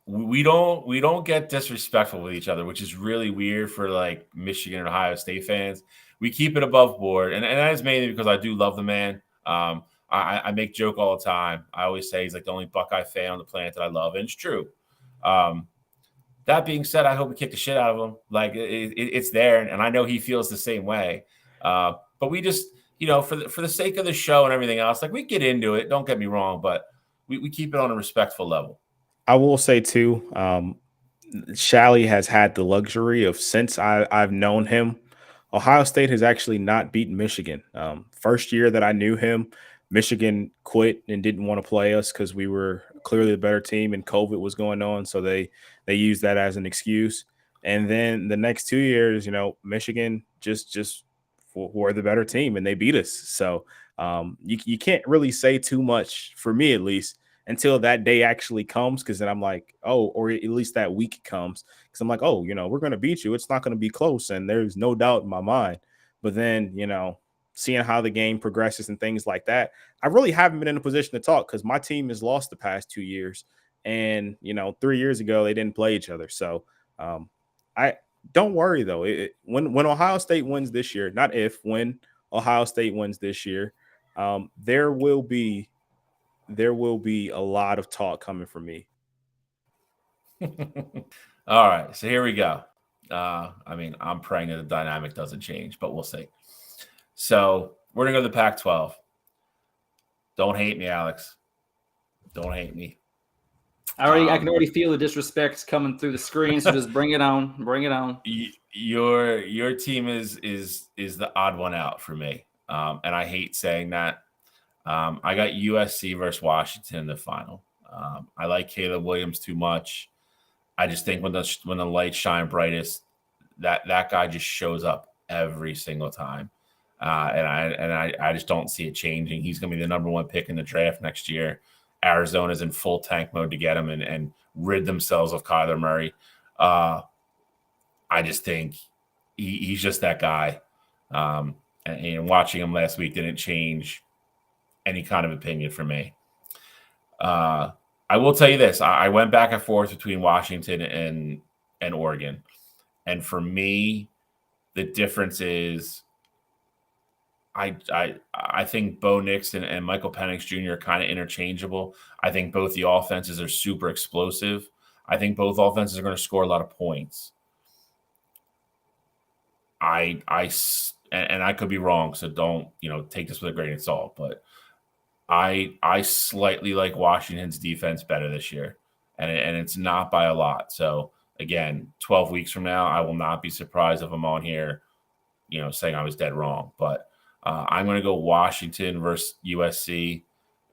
we don't get disrespectful with each other, which is really weird for like Michigan and Ohio State fans. We keep it above board, and that is mainly because I do love the man. I make joke all the time. I always say he's like the only Buckeye fan on the planet that I love, and it's true. That being said, I hope we kick the shit out of him. Like it's there, and I know he feels the same way. But we just, for the sake of the show and everything else, like we get into it. Don't get me wrong, but we keep it on a respectful level. I will say too, Shally has had the luxury of, since I've known him, Ohio State has actually not beaten Michigan. First year that I knew him, Michigan quit and didn't want to play us because we were clearly the better team and COVID was going on. So they used that as an excuse. And then the next 2 years, Michigan just were the better team and they beat us. So you can't really say too much, for me at least, until that day actually comes, because then I'm like, oh, or at least that week comes, because I'm like, oh, we're going to beat you. It's not going to be close, and there's no doubt in my mind. But then, seeing how the game progresses and things like that, I really haven't been in a position to talk because my team has lost the past 2 years. And, 3 years ago, they didn't play each other. So I don't worry, though. When Ohio State wins this year, not if, when Ohio State wins this year, there will be a lot of talk coming from me. All right, so here we go. I'm praying that the dynamic doesn't change, but we'll see. So we're going to go to the Pac-12. Don't hate me, Alex. Don't hate me. I can already feel the disrespect coming through the screen, so just bring it on. Bring it on. Your team is the odd one out for me, and I hate saying that. I got USC versus Washington in the final. I like Caleb Williams too much. I just think when the lights shine brightest, that guy just shows up every single time. And I just don't see it changing. He's going to be the number one pick in the draft next year. Arizona's in full tank mode to get him and rid themselves of Kyler Murray. I just think he's just that guy. And watching him last week didn't change any kind of opinion from me. I will tell you this. I went back and forth between Washington and Oregon. And for me, the difference is I think Bo Nix and Michael Penix Jr. are kind of interchangeable. I think both the offenses are super explosive. I think both offenses are going to score a lot of points. And I could be wrong, so don't take this with a grain of salt. But I slightly like Washington's defense better this year, and it's not by a lot. So again, 12 weeks from now, I will not be surprised if I'm on here, saying I was dead wrong. But I'm going to go Washington versus USC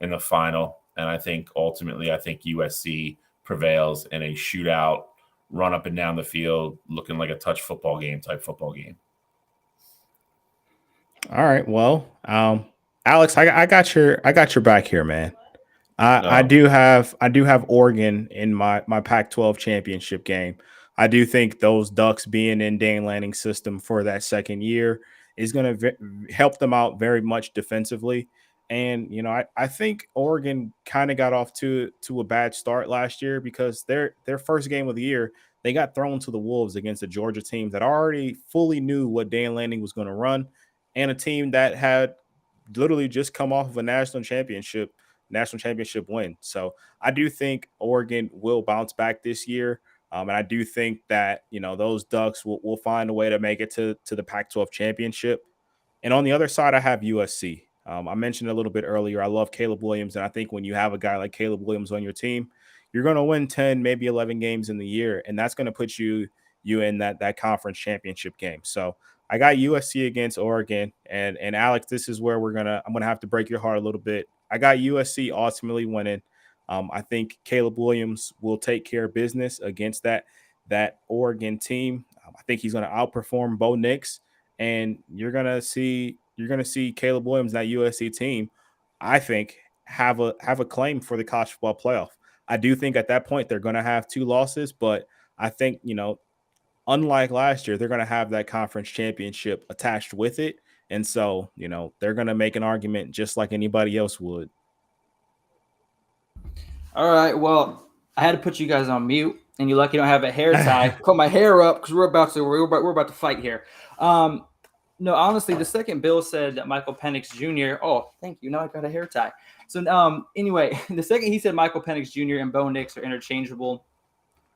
in the final, and I think ultimately USC prevails in a shootout, run up and down the field, looking like a touch football game type football game. All right, well, Alex, I got your back here, man. I do have Oregon in my Pac-12 championship game. I do think those Ducks being in Dan Lanning's system for that second year is going to help them out very much defensively. And I think Oregon kind of got off to a bad start last year because their first game of the year they got thrown to the wolves against a Georgia team that already fully knew what Dan Lanning was going to run, and a team that had literally just come off of a national championship win. So I do think Oregon will bounce back this year. And I do think that, those Ducks will find a way to make it to the Pac-12 championship. And on the other side, I have USC. I mentioned a little bit earlier, I love Caleb Williams. And I think when you have a guy like Caleb Williams on your team, you're going to win 10, maybe 11 games in the year. And that's going to put you in that conference championship game. So I got USC against Oregon. And Alex, this is where I'm going to have to break your heart a little bit. I got USC ultimately winning. I think Caleb Williams will take care of business against that Oregon team. I think he's going to outperform Bo Nix, and you're going to see Caleb Williams, that USC team, I think have a claim for the college football playoff. I do think at that point they're going to have 2 losses, but I think unlike last year, they're going to have that conference championship attached with it. And so, they're going to make an argument just like anybody else would. All right. Well, I had to put you guys on mute, and you're lucky I don't have a hair tie. Put my hair up because we're about to fight here. No, honestly, the second Bill said that Michael Penix Jr. Oh, thank you. Now I got a hair tie. So, anyway, the second he said Michael Penix Jr. and Bo Nix are interchangeable,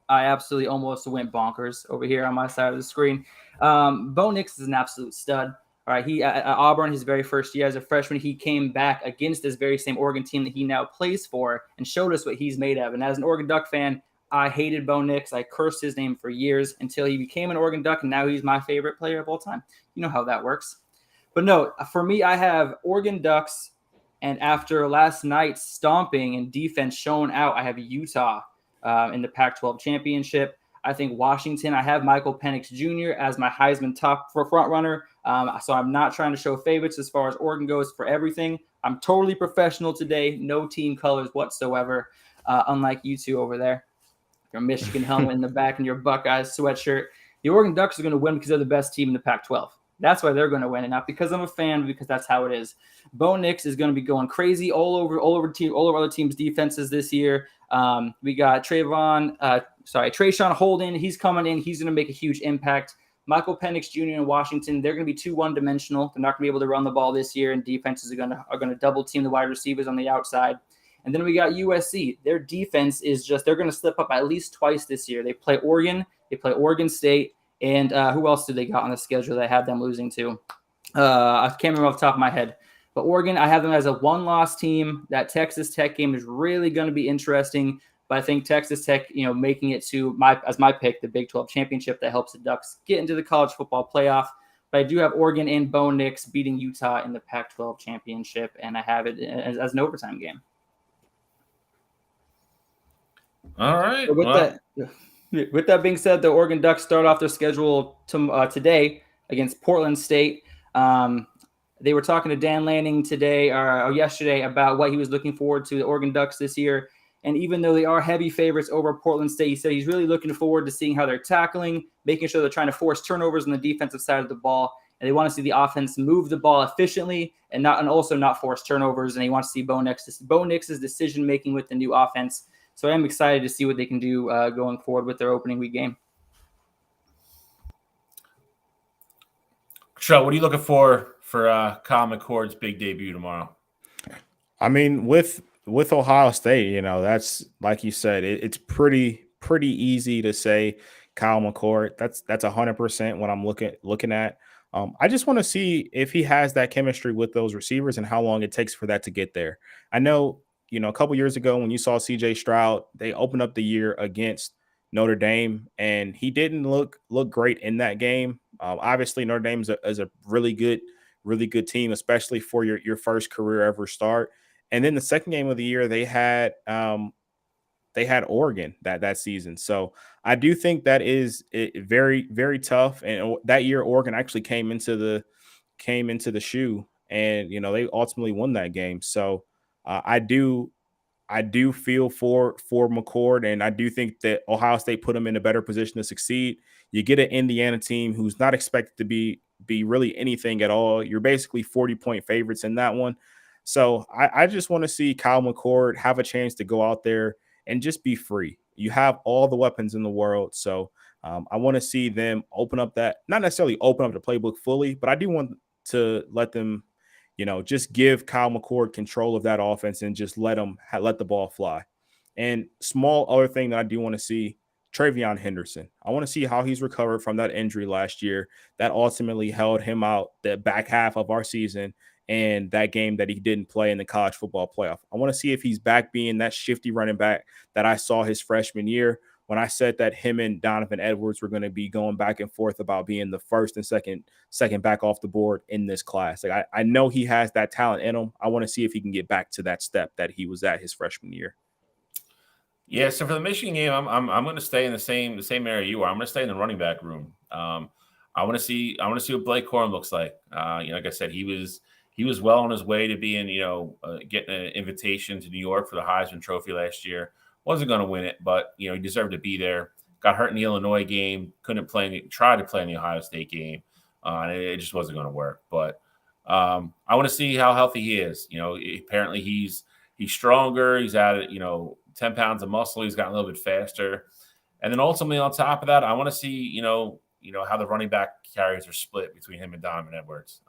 I absolutely almost went bonkers over here on my side of the screen. Bo Nix is an absolute stud. All right, he at Auburn, his very first year as a freshman, he came back against this very same Oregon team that he now plays for and showed us what he's made of. And as an Oregon Duck fan, I hated Bo Nix. I cursed his name for years until he became an Oregon Duck, and now he's my favorite player of all time. You know how that works. But no, for me, I have Oregon Ducks, and after last night's stomping and defense showing out, I have Utah in the Pac-12 championship. I think Washington, I have Michael Penix Jr. as my Heisman top front runner. So I'm not trying to show favorites as far as Oregon goes for everything. I'm totally professional today. No team colors whatsoever, unlike you two over there. Your Michigan helmet in the back and your Buckeyes sweatshirt. The Oregon Ducks are going to win because they're the best team in the Pac-12. That's why they're going to win, and not because I'm a fan, but because that's how it is. Bo Nix is going to be going crazy all over other teams' defenses this year. We got Trayshawn Holden. He's coming in. He's going to make a huge impact. Michael Penix Jr. in Washington, they're going to be too one-dimensional. They're not going to be able to run the ball this year, and defenses are going to double team the wide receivers on the outside. And then we got USC. Their defense is they're going to slip up at least twice this year. They play Oregon, they play Oregon State, and who else do they got on the schedule that I have them losing to? I can't remember off the top of my head. But Oregon, I have them as a one-loss team. That Texas Tech game is really going to be interesting. But I think Texas Tech, making it to my pick, the Big 12 championship, that helps the Ducks get into the college football playoff. But I do have Oregon and Bo Nix beating Utah in the Pac-12 championship, and I have it as an overtime game. All right. So with that being said, the Oregon Ducks start off their schedule today against Portland State. They were talking to Dan Lanning today or yesterday about what he was looking forward to the Oregon Ducks this year. And even though they are heavy favorites over Portland State, he said he's really looking forward to seeing how they're tackling, making sure they're trying to force turnovers on the defensive side of the ball, and they want to see the offense move the ball efficiently and also not force turnovers. And he wants to see Bo Nix's decision making with the new offense. So I am excited to see what they can do going forward with their opening week game. Sure. What are you looking for Kyle McCord's big debut tomorrow? I mean, with Ohio State, that's like you said, it's pretty easy to say Kyle McCord. That's 100% what I'm looking at. I just want to see if he has that chemistry with those receivers and how long it takes for that to get there. I know, a couple years ago when you saw CJ Stroud, they opened up the year against Notre Dame, and he didn't look great in that game. Obviously, Notre Dame is a really good team, especially for your first career ever start. And then the second game of the year, they had Oregon that season. So I do think that is very, very tough. And that year, Oregon actually came into the shoe, and they ultimately won that game. So I do feel for McCord, and I do think that Ohio State put him in a better position to succeed. You get an Indiana team who's not expected to be really anything at all. You're basically 40-point favorites in that one. So I just want to see Kyle McCord have a chance to go out there and just be free. You have all the weapons in the world. So I want to see them open up not necessarily open up the playbook fully, but I do want to let them, just give Kyle McCord control of that offense and just let the ball fly. And small other thing that I do want to see, Travion Henderson. I want to see how he's recovered from that injury last year that ultimately held him out the back half of our season and that game that he didn't play in the college football playoff. I want to see if he's back being that shifty running back that I saw his freshman year when I said that him and Donovan Edwards were going to be going back and forth about being the first and second back off the board in this class. Like I know he has that talent in him. I want to see if he can get back to that step that he was at his freshman year. Yeah, so for the Michigan game, I'm going to stay in the same area you are. I'm going to stay in the running back room. I want to see what Blake Corum looks like. Like I said, he was well on his way to being, getting an invitation to New York for the Heisman Trophy last year. Wasn't going to win it, but he deserved to be there. Got hurt in the Illinois game. Couldn't play. Tried to play in the Ohio State game, and it just wasn't going to work. But I want to see how healthy he is. Apparently he's stronger. He's added 10 pounds of muscle. He's gotten a little bit faster, and then ultimately on top of that, I want to see how the running back carries are split between him and Donovan Edwards.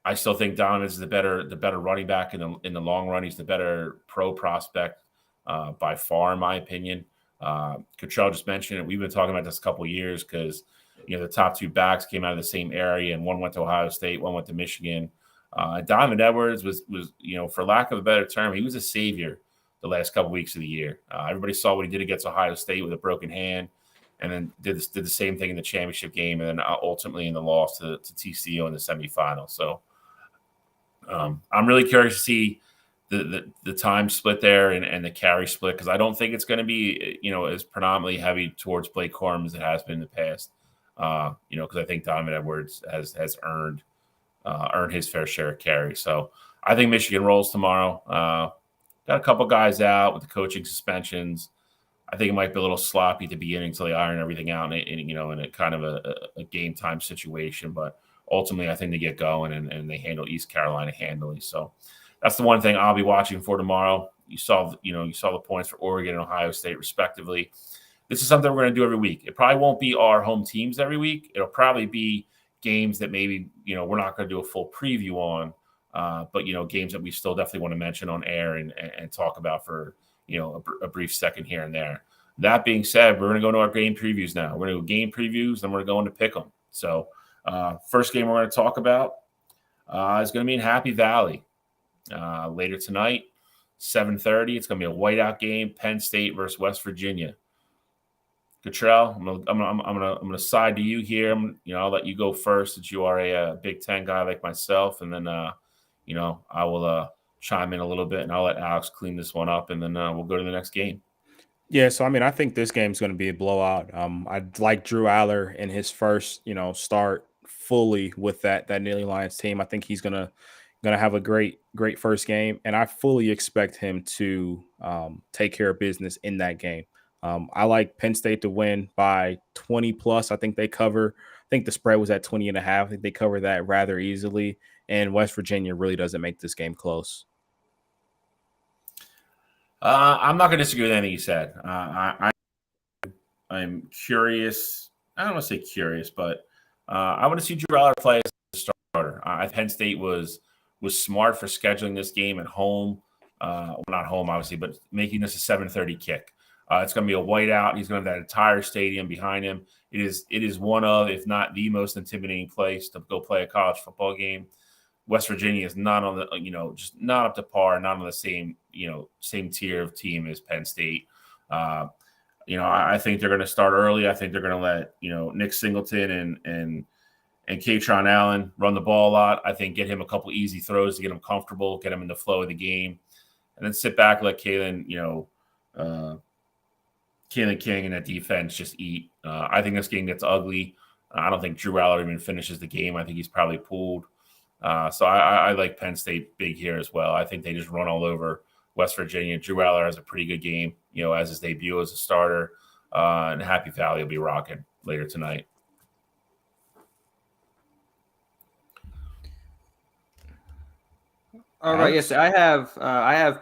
I still think Donovan is the better running back in the long run. He's the better pro prospect by far, in my opinion. Cottrell just mentioned it. We've been talking about this a couple of years because the top two backs came out of the same area, and one went to Ohio State, one went to Michigan. Donovan Edwards was for lack of a better term, he was a savior the last couple of weeks of the year. Everybody saw what he did against Ohio State with a broken hand, and then did the same thing in the championship game, and then ultimately in the loss to TCU in the semifinal. So I'm really curious to see the time split there and the carry split, because I don't think it's going to be as predominantly heavy towards Blake Corum as it has been in the past. Because I think Donovan Edwards has earned his fair share of carry. So I think Michigan rolls tomorrow. Got a couple guys out with the coaching suspensions. I think it might be a little sloppy at the beginning until they iron everything out in a kind of a game time situation. But ultimately, I think they get going and they handle East Carolina handily. So that's the one thing I'll be watching for tomorrow. You saw the points for Oregon and Ohio State respectively. This is something we're going to do every week. It probably won't be our home teams every week. It'll probably be games that maybe we're not going to do a full preview on, but games that we still definitely want to mention on air and talk about for a brief second here and there. That being said, we're going to go into our game previews now. We're going to go game previews, then we're going to pick them. So first game we're going to talk about is going to be in Happy Valley later tonight, 7:30. It's going to be a whiteout game, Penn State versus West Virginia. Cottrell, I'm gonna side to you here. I'll let you go first since you are a Big Ten guy like myself, and then I will chime in a little bit, and I'll let Alex clean this one up, and then we'll go to the next game. Yeah, so I think this game's going to be a blowout. I like Drew Aller in his first, start fully with that Nittany Lions team. I think he's gonna have a great first game, and I fully expect him to take care of business in that game. I like Penn State to win by 20 plus. I think they cover think the spread was at 20.5. I think they covered that rather easily. And West Virginia really doesn't make this game close. I'm not going to disagree with anything you said. I'm curious. I don't want to say curious, but I want to see Drew Aller play as a starter. Penn State was smart for scheduling this game at home. Well, not home, obviously, but making this a 7:30 kick. It's going to be a whiteout. He's going to have that entire stadium behind him. It is one of, if not the most intimidating place to go play a college football game. West Virginia is not on the, just not up to par, not on the same tier of team as Penn State. I think they're going to start early. I think they're going to let, Nick Singleton and Katron Allen run the ball a lot. I think get him a couple easy throws to get him comfortable, get him in the flow of the game, and then sit back, let Kalen King and that defense just eat. I think this game gets ugly. I don't think Drew Aller even finishes the game. I think he's probably pulled. So I like Penn State big here as well. I think they just run all over West Virginia. Drew Aller has a pretty good game, as his debut as a starter. And Happy Valley will be rocking later tonight. All right, yes, I have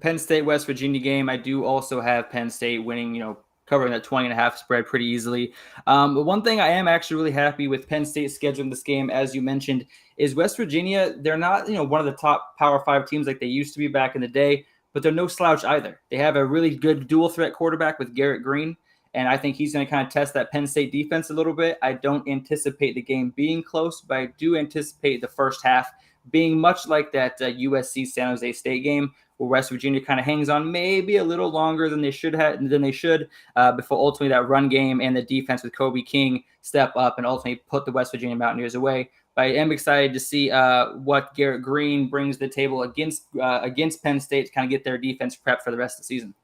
Penn State West Virginia game. I do also have Penn State winning, covering that 20.5 spread pretty easily. But one thing I am actually really happy with Penn State scheduling this game, as you mentioned, is West Virginia. They're not, one of the top Power 5 teams like they used to be back in the day, but they're no slouch either. They have a really good dual threat quarterback with Garrett Green, and I think he's going to kind of test that Penn State defense a little bit. I don't anticipate the game being close, but I do anticipate the first half being much like that USC San Jose State game, where West Virginia kind of hangs on maybe a little longer than they should before ultimately that run game and the defense with Kobe King step up and ultimately put the West Virginia Mountaineers away. But I am excited to see what Garrett Green brings to the table against Penn State to kind of get their defense prepped for the rest of the season.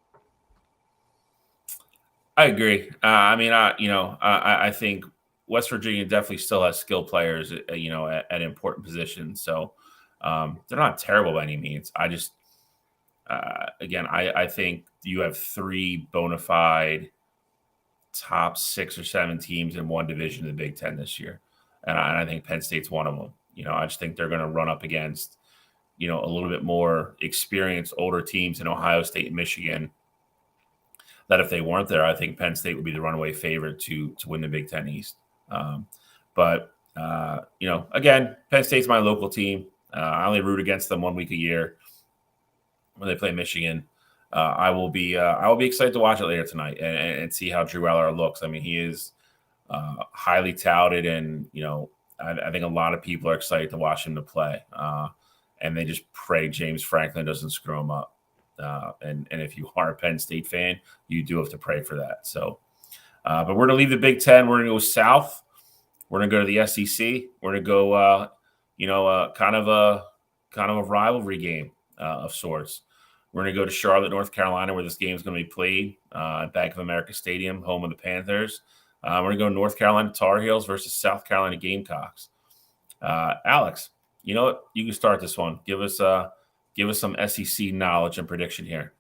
I agree. I think West Virginia definitely still has skilled players, at important positions. So they're not terrible by any means. I just, I think you have 3 bona fide top 6 or 7 teams in one division in the Big Ten this year. And I think Penn State's one of them. I just think they're going to run up against, a little bit more experienced, older teams in Ohio State and Michigan. That if they weren't there, I think Penn State would be the runaway favorite to win the Big Ten East. Again, Penn State's my local team. I only root against them 1 week a year when they play Michigan. I will be excited to watch it later tonight and see how Drew Aller looks. I mean, he is highly touted, and I think a lot of people are excited to watch him to play. And they just pray James Franklin doesn't screw him up. And if you are a Penn State fan, you do have to pray for that. So, but we're going to leave the Big Ten. We're going to go south. We're going to go to the SEC. We're going to go, kind of a rivalry game of sorts. We're going to go to Charlotte, North Carolina, where this game is going to be played at Bank of America Stadium, home of the Panthers. We're going to go North Carolina Tar Heels versus South Carolina Gamecocks. Alex, you know what? You can start this one. Give us some SEC knowledge and prediction here.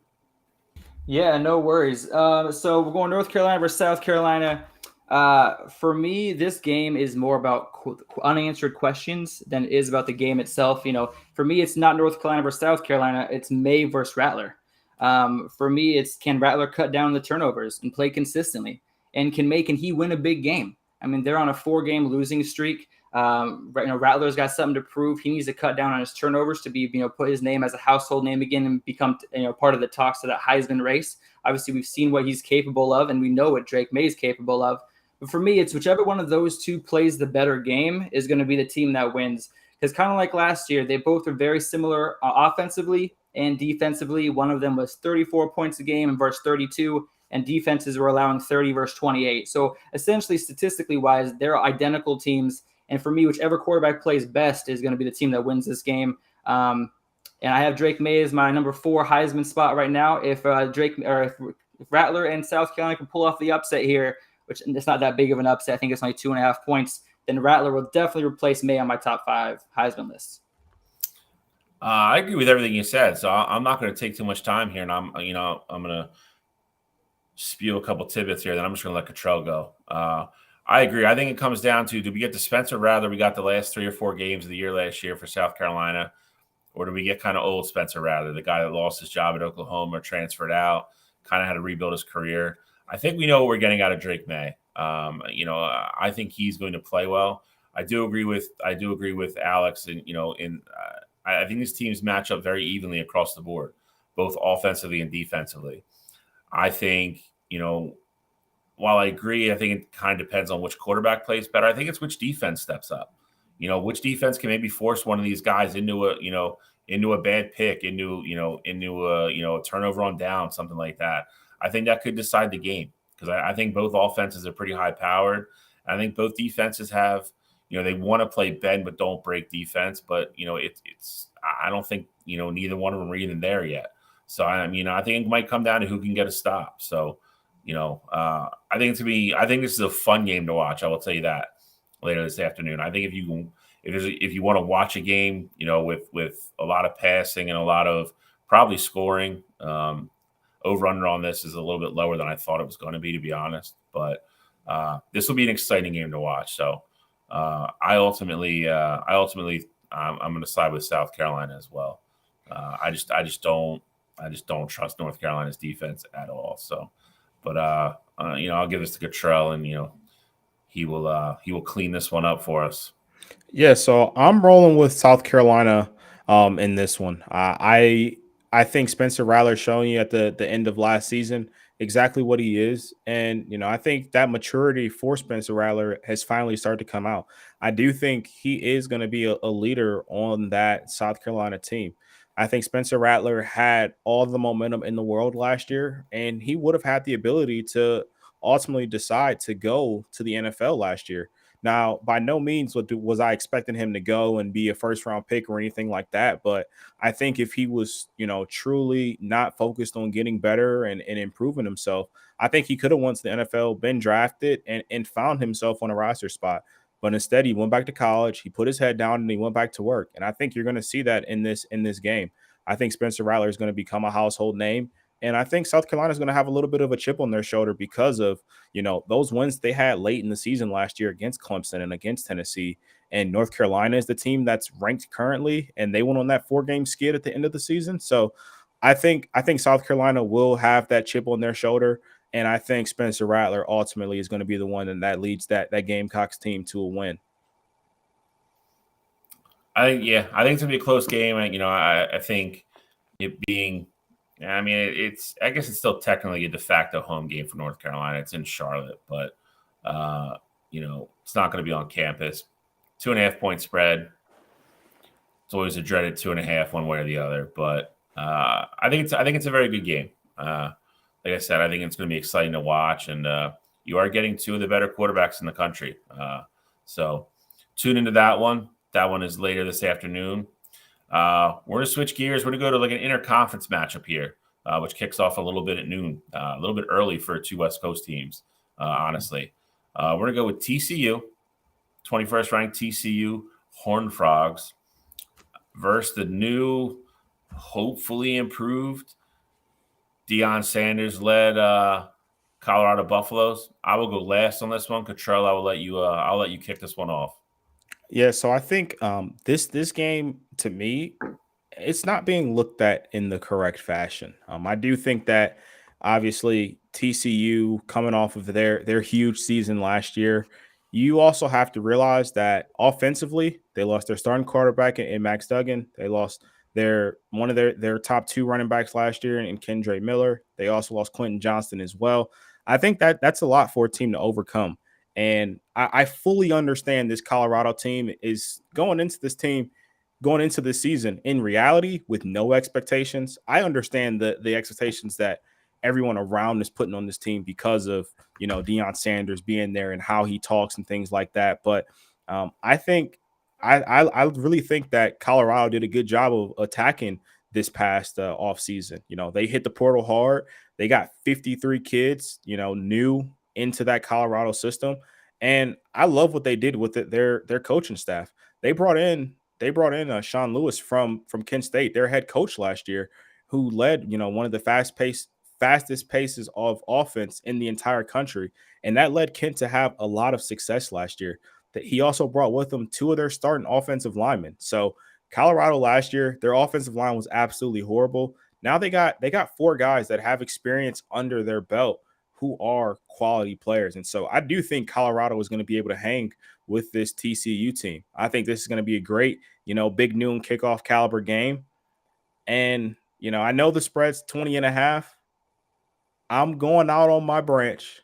Yeah, no worries. So we're going North Carolina versus South Carolina. For me, this game is more about unanswered questions than it is about the game itself. For me, it's not North Carolina versus South Carolina. It's May versus Rattler. For me, it's can Rattler cut down the turnovers and play consistently? And can he win a big game? I mean, they're on a 4-game losing streak. Rattler's got something to prove. He needs to cut down on his turnovers to be, put his name as a household name again and become, part of the talks of that Heisman race. Obviously, we've seen what he's capable of, and we know what Drake May is capable of. But for me, it's whichever one of those two plays the better game is going to be the team that wins. Because kind of like last year, they both are very similar offensively and defensively. One of them was 34 points a game and versus 32, and defenses were allowing 30 versus 28. So essentially, statistically wise, they're identical teams. And for me, whichever quarterback plays best is going to be the team that wins this game. And I have Drake May as my number 4 Heisman spot right now. If Rattler and South Carolina can pull off the upset here, which it's not that big of an upset, I think it's only 2.5 points, then Rattler will definitely replace May on my top 5 Heisman list. I agree with everything you said, so I'm not going to take too much time here, and I'm going to spew a couple tidbits here. Then I'm just going to let Cottrell go. I agree. I think it comes down to, do we get the Spencer Rattler we got the last 3 or 4 games of the year last year for South Carolina, or do we get kind of old Spencer Rattler, the guy that lost his job at Oklahoma, transferred out, kind of had to rebuild his career? I think we know what we're getting out of Drake May. I think he's going to play well. I do agree with Alex, and I think these teams match up very evenly across the board, both offensively and defensively. I think, while I agree, I think it kind of depends on which quarterback plays better. I think it's which defense steps up. Which defense can maybe force one of these guys into a bad pick, into a turnover on down, something like that. I think that could decide the game, because I think both offenses are pretty high powered. I think both defenses have, they want to play bend but don't break defense, but it's I don't think neither one of them are even there yet. So I think it might come down to who can get a stop. So I think I think this is a fun game to watch. I will tell you that later this afternoon. I think if you want to watch a game, with a lot of passing and a lot of probably scoring, over under on this is a little bit lower than I thought it was going to be honest. But this will be an exciting game to watch. So I'm going to side with South Carolina as well. I just don't trust North Carolina's defense at all. So, but I'll give this to Cottrell, and he will clean this one up for us. Yeah, so I'm rolling with South Carolina in this one. I think Spencer Rattler showing you at the end of last season exactly what he is, and I think that maturity for Spencer Rattler has finally started to come out. I do think he is going to be a leader on that South Carolina team. I think Spencer Rattler had all the momentum in the world last year, and he would have had the ability to ultimately decide to go to the NFL last year. Now, by no means was I expecting him to go and be a first round pick or anything like that. But I think if he was, truly not focused on getting better and improving himself, I think he could have, once the NFL, been drafted and found himself on a roster spot. But instead, he went back to college. He put his head down and he went back to work. And I think you're going to see that in this game. I think Spencer Rattler is going to become a household name. And I think South Carolina is going to have a little bit of a chip on their shoulder because of, those wins they had late in the season last year against Clemson and against Tennessee. And North Carolina is the team that's ranked currently, and they went on that 4-game skid at the end of the season. So I think South Carolina will have that chip on their shoulder. And I think Spencer Rattler ultimately is going to be the one that leads that Gamecocks team to a win. I think it's going to be a close game. I think it being, I guess it's still technically a de facto home game for North Carolina. It's in Charlotte, but it's not going to be on campus. 2.5-point spread. It's always a dreaded 2.5 one way or the other. But I think it's a very good game. Like I said, I think it's going to be exciting to watch, and you are getting two of the better quarterbacks in the country. So tune into that one. That one is later this afternoon. We're going to switch gears. We're going to go to like an interconference matchup here, which kicks off a little bit at noon, a little bit early for two West Coast teams, honestly. We're going to go with TCU, 21st ranked TCU Horned Frogs, versus the new, hopefully improved Deion Sanders-led Colorado Buffaloes. I will go last on this one. Cottrell, I'll let you kick this one off. Yeah, so I think this game, to me, it's not being looked at in the correct fashion. I do think that obviously TCU coming off of their huge season last year, you also have to realize that offensively they lost their starting quarterback in Max Duggan. They lost one of their top 2 running backs last year in Kendre Miller. They also lost Quentin Johnston as well. I think that's a lot for a team to overcome. And I fully understand this Colorado team is going into this season in reality with no expectations. I understand the expectations that everyone around is putting on this team because of, Deion Sanders being there and how he talks and things like that. But I think I really think that Colorado did a good job of attacking this past offseason. They hit the portal hard. They got 53 kids, new into that Colorado system. And I love what they did with it. Their coaching staff. They brought in Sean Lewis from Kent State, their head coach last year, who led, one of the fastest fastest paces of offense in the entire country. And that led Kent to have a lot of success last year. That he also brought with him 2 of their starting offensive linemen. So Colorado last year, their offensive line was absolutely horrible. Now they got 4 guys that have experience under their belt who are quality players. And so I do think Colorado is going to be able to hang with this TCU team. I think this is going to be a great, big noon kickoff caliber game. And, I know the spread's 20.5. I'm going out on my branch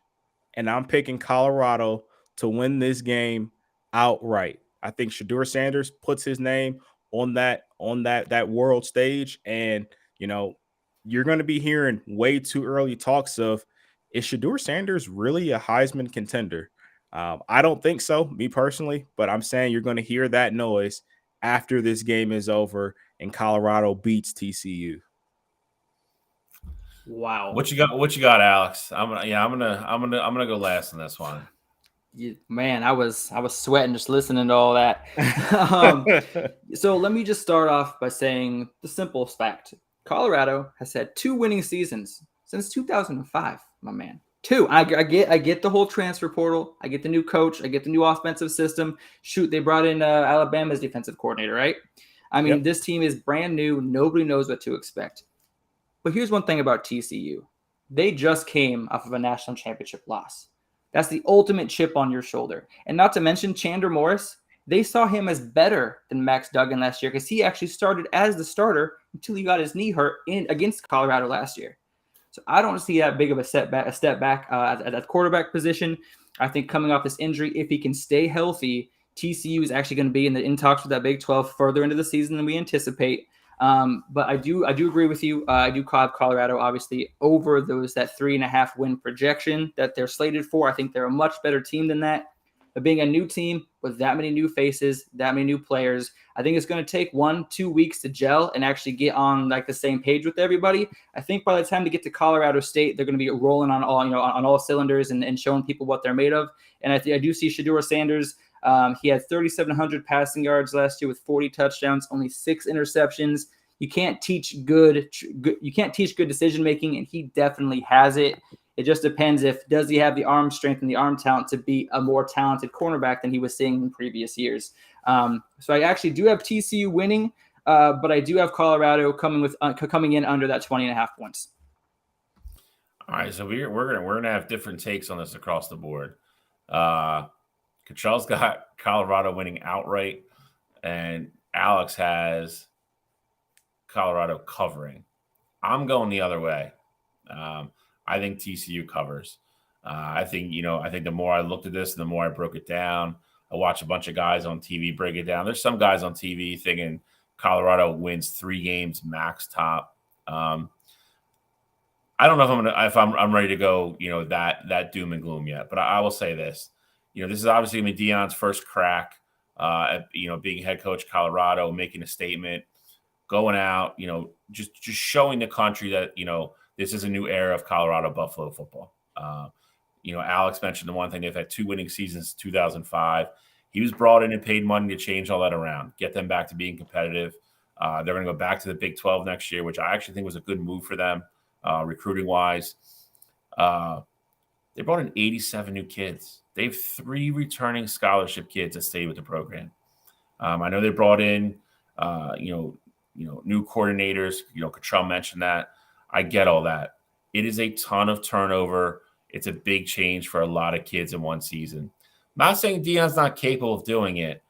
and I'm picking Colorado to win this game outright. I think Shedeur Sanders puts his name on that world stage, and you're going to be hearing way too early talks of, is Shedeur Sanders really a Heisman contender? I don't think so, me personally, but I'm saying you're going to hear that noise after this game is over and Colorado beats TCU. Wow. What you got, Alex? I'm gonna go last on this one. Man, I was sweating just listening to all that. So let me just start off by saying the simple fact: Colorado has had 2 winning seasons since 2005. My man, 2. I get the whole transfer portal. I get the new coach. I get the new offensive system. Shoot, they brought in Alabama's defensive coordinator, right? I mean, Yep. This team is brand new. Nobody knows what to expect. But here's one thing about TCU. They just came off of a national championship loss. That's the ultimate chip on your shoulder. And not to mention Chandler Morris, they saw him as better than Max Duggan last year because he actually started as the starter until he got his knee hurt against Colorado last year. So I don't see that big of a step back at that quarterback position. I think coming off this injury, if he can stay healthy, TCU is actually going to be in talks with that Big 12 further into the season than we anticipate. But I do agree with you. I do have Colorado obviously over that 3.5 win projection that they're slated for. I think they're a much better team than that. But being a new team with that many new faces, that many new players, I think it's going to take 1-2 weeks to gel and actually get on like the same page with everybody. I think by the time they get to Colorado State, they're going to be rolling on all cylinders and showing people what they're made of. And I do see Shedeur Sanders. He had 3,700 passing yards last year with 40 touchdowns, only 6 interceptions. You can't teach good decision making, and he definitely has it. It just depends does he have the arm strength and the arm talent to be a more talented cornerback than he was seeing in previous years. So I actually do have TCU winning, but I do have Colorado coming in under that 20.5 points. All right, so we're gonna have different takes on this across the board. Cottrell's got Colorado winning outright, and Alex has Colorado covering. I'm going the other way. I think TCU covers. I think the more I looked at this, the more I broke it down. I watched a bunch of guys on TV break it down. There's some guys on TV thinking Colorado wins 3 games max top. I don't know if I'm ready to go, that doom and gloom yet. But I will say this. This is obviously going to be Deion's first crack at being head coach of Colorado, making a statement, going out, just showing the country that this is a new era of Colorado Buffalo football. Alex mentioned the one thing, they've had 2 winning seasons since 2005. He was brought in and paid money to change all that around, get them back to being competitive. They're going to go back to the Big 12 next year, which I actually think was a good move for them recruiting wise. They brought in 87 new kids. They have 3 returning scholarship kids that stayed with the program. I know they brought in, new coordinators. Cottrell mentioned that. I get all that. It is a ton of turnover. It's a big change for a lot of kids in one season. I'm not saying Deion's not capable of doing it.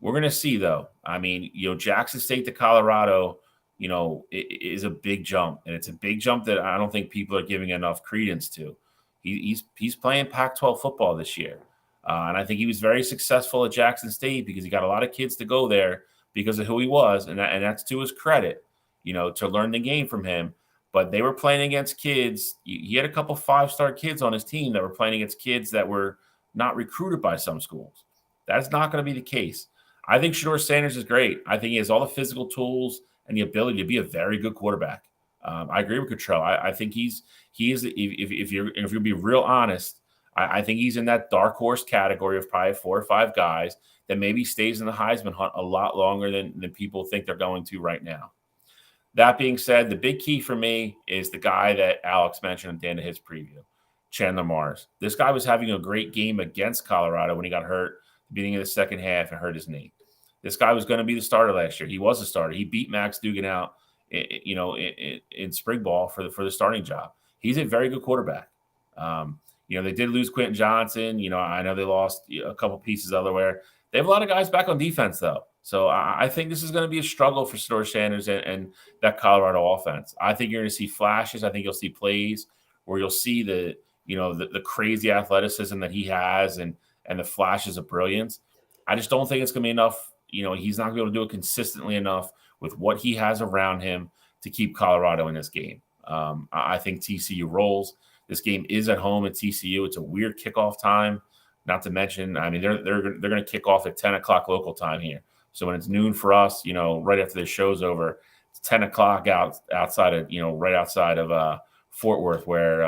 We're going to see, though. I mean, Jackson State to Colorado, it is a big jump. And it's a big jump that I don't think people are giving enough credence to. He's playing Pac-12 football this year. And I think he was very successful at Jackson State because he got a lot of kids to go there because of who he was. And that's to his credit, to learn the game from him. But they were playing against kids. He had a couple 5-star kids on his team that were playing against kids that were not recruited by some schools. That's not going to be the case. I think Shedeur Sanders is great. I think he has all the physical tools and the ability to be a very good quarterback. I agree with Cottrell. I think he is. If you'll be real honest, I think he's in that dark horse category of probably 4 or 5 guys that maybe stays in the Heisman hunt a lot longer than people think they're going to right now. That being said, the big key for me is the guy that Alex mentioned at the end of his preview, Chandler Morris. This guy was having a great game against Colorado when he got hurt at the beginning of the second half and hurt his knee. This guy was going to be the starter last year. He was a starter. He beat Max Dugan out, in spring ball for the starting job. He's a very good quarterback. They did lose Quentin Johnson. I know they lost a couple pieces elsewhere. They have a lot of guys back on defense, though. So I think this is going to be a struggle for Shedeur Sanders and that Colorado offense. I think you're going to see flashes. I think you'll see plays where you'll see the crazy athleticism that he has and the flashes of brilliance. I just don't think it's going to be enough. He's not going to be able to do it consistently enough with what he has around him to keep Colorado in this game. I think TCU rolls. This game is at home at TCU. It's a weird kickoff time. Not to mention, they're going to kick off at 10 o'clock local time here. So when it's noon for us, right after the show's over, it's 10 o'clock outside of, right outside of Fort Worth where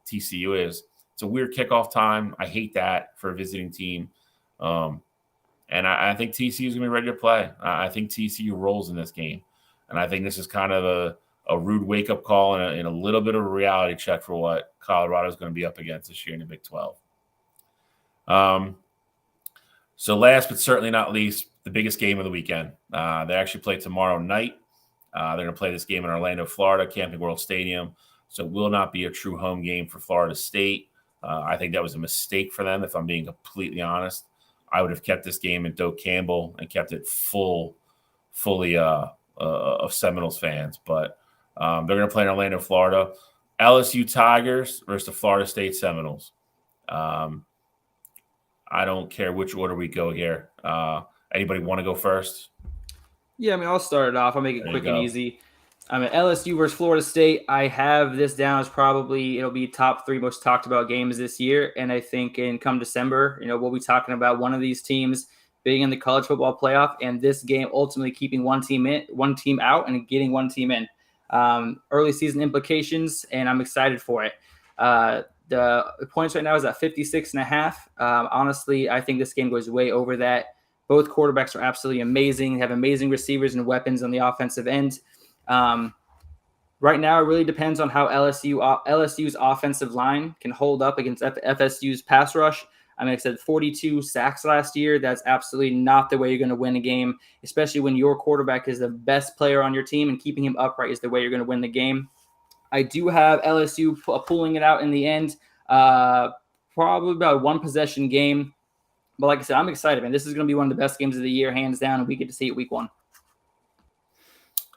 TCU is. It's a weird kickoff time. I hate that for a visiting team. And I think TCU is going to be ready to play. I think TCU rolls in this game. And I think this is kind of a rude wake-up call and a little bit of a reality check for what Colorado is going to be up against this year in the Big 12. So last but certainly not least, the biggest game of the weekend. They actually play tomorrow night. They're going to play this game in Orlando, Florida, Camping World Stadium. So it will not be a true home game for Florida State. I think that was a mistake for them, if I'm being completely honest. I would have kept this game in Doak Campbell and kept it fully of Seminoles fans. But they're going to play in Orlando, Florida. LSU Tigers versus the Florida State Seminoles. I don't care which order we go here. Anybody want to go first? Yeah, I'll start it off. I'll make it quick and easy. LSU versus Florida State. I have this down as it'll be top 3 most talked about games this year. And I think come December, we'll be talking about one of these teams being in the college football playoff, and this game ultimately keeping one team out and getting one team in. Early season implications, and I'm excited for it. The points right now is at 56.5. Honestly, I think this game goes way over that. Both quarterbacks are absolutely amazing. They have amazing receivers and weapons on the offensive end. Right now, it really depends on how LSU's offensive line can hold up against FSU's pass rush. I said 42 sacks last year. That's absolutely not the way you're going to win a game, especially when your quarterback is the best player on your team, and keeping him upright is the way you're going to win the game. I do have LSU pulling it out in the end, probably about a 1-possession game. But like I said, I'm excited, man. This is going to be one of the best games of the year, hands down, and we get to see it week 1.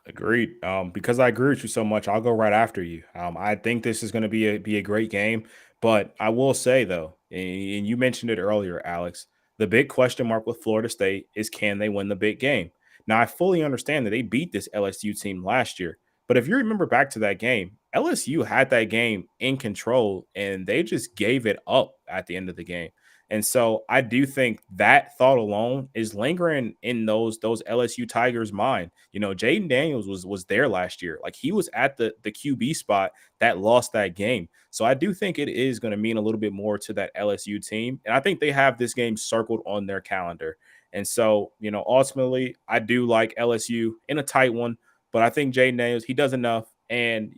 Agreed. Because I agree with you so much, I'll go right after you. I think this is going to be a great game. But I will say, though, and you mentioned it earlier, Alex, the big question mark with Florida State is, can they win the big game? Now, I fully understand that they beat this LSU team last year. But if you remember back to that game, LSU had that game in control, and they just gave it up at the end of the game. And so I do think that thought alone is lingering in those LSU Tigers' mind. Jaden Daniels was there last year. Like, he was at the QB spot that lost that game. So I do think it is going to mean a little bit more to that LSU team. And I think they have this game circled on their calendar. And so, ultimately, I do like LSU in a tight one. But I think Jaden Daniels, he does enough. And,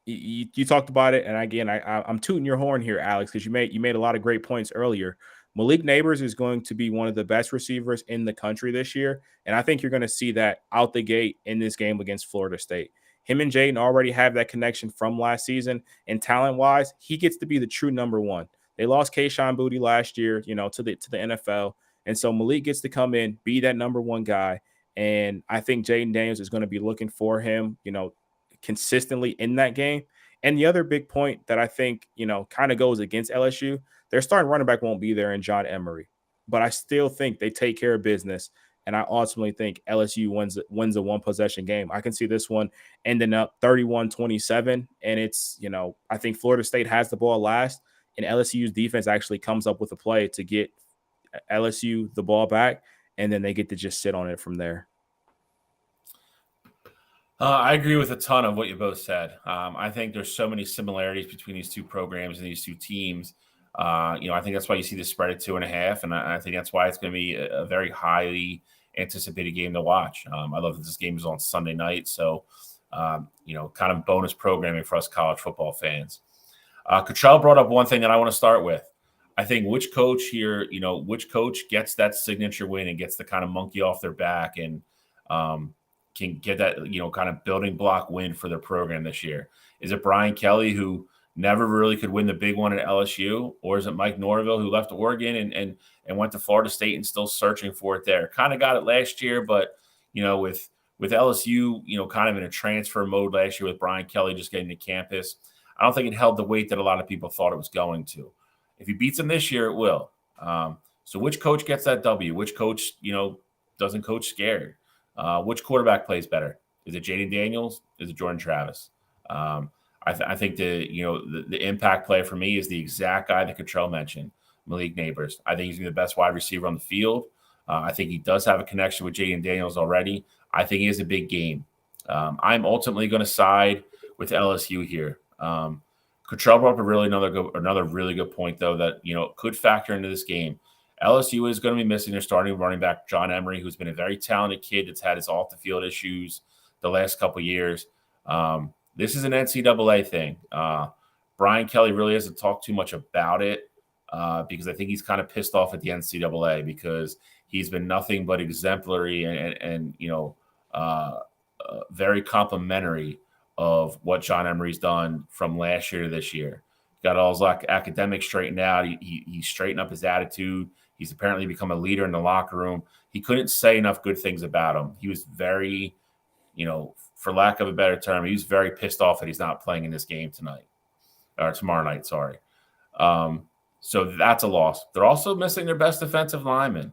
you talked about it, and again, I'm tooting your horn here, Alex, because you made a lot of great points earlier. Malik Neighbors is going to be one of the best receivers in the country this year, and I think you're going to see that out the gate in this game against Florida State. Him and Jaden already have that connection from last season, and talent-wise, he gets to be the true number one. They lost Kayshon Boutte last year, to the NFL, and so Malik gets to come in, be that number one guy, and I think Jaden Daniels is going to be looking for him, consistently in that game. And the other big point that I think, kind of goes against LSU, their starting running back won't be there in John Emery. But I still think they take care of business. And I ultimately think LSU wins a 1-possession game. I can see this one ending up 31-27. And it's, I think Florida State has the ball last. And LSU's defense actually comes up with a play to get LSU the ball back. And then they get to just sit on it from there. I agree with a ton of what you both said. I think there's so many similarities between these two programs and these two teams. I think that's why you see the spread at 2.5, and I think that's why it's going to be a very highly anticipated game to watch. I love that this game is on Sunday night, so kind of bonus programming for us college football fans. Cottrell brought up one thing that I want to start with. I think which coach here, which coach gets that signature win and gets the kind of monkey off their back and can get that, kind of building block win for their program this year. Is it Brian Kelly, who never really could win the big one at LSU, or is it Mike Norvell, who left Oregon and went to Florida State and still searching for it there? Kind of got it last year, but with LSU, kind of in a transfer mode last year with Brian Kelly just getting to campus, I don't think it held the weight that a lot of people thought it was going to. If he beats them this year, it will. So which coach gets that W? Which coach, doesn't coach scared? Which quarterback plays better? Is it Jaden Daniels? Is it Jordan Travis? I think the impact play for me is the exact guy that Cottrell mentioned, Malik Neighbors. I think he's going to be the best wide receiver on the field. I think he does have a connection with Jaden Daniels already. I think he has a big game. I'm ultimately going to side with LSU here. Cottrell brought up another really good point, though, that could factor into this game. LSU is going to be missing their starting running back, John Emery, who's been a very talented kid that's had his off-the-field issues the last couple of years. This is an NCAA thing. Brian Kelly really hasn't talked too much about it because I think he's kind of pissed off at the NCAA because he's been nothing but exemplary and very complimentary of what John Emery's done from last year to this year. Got all his academics straightened out. He straightened up his attitude. He's apparently become a leader in the locker room. He couldn't say enough good things about him. He was very, for lack of a better term, he was very pissed off that he's not playing in this game tomorrow night. Sorry. So that's a loss. They're also missing their best defensive lineman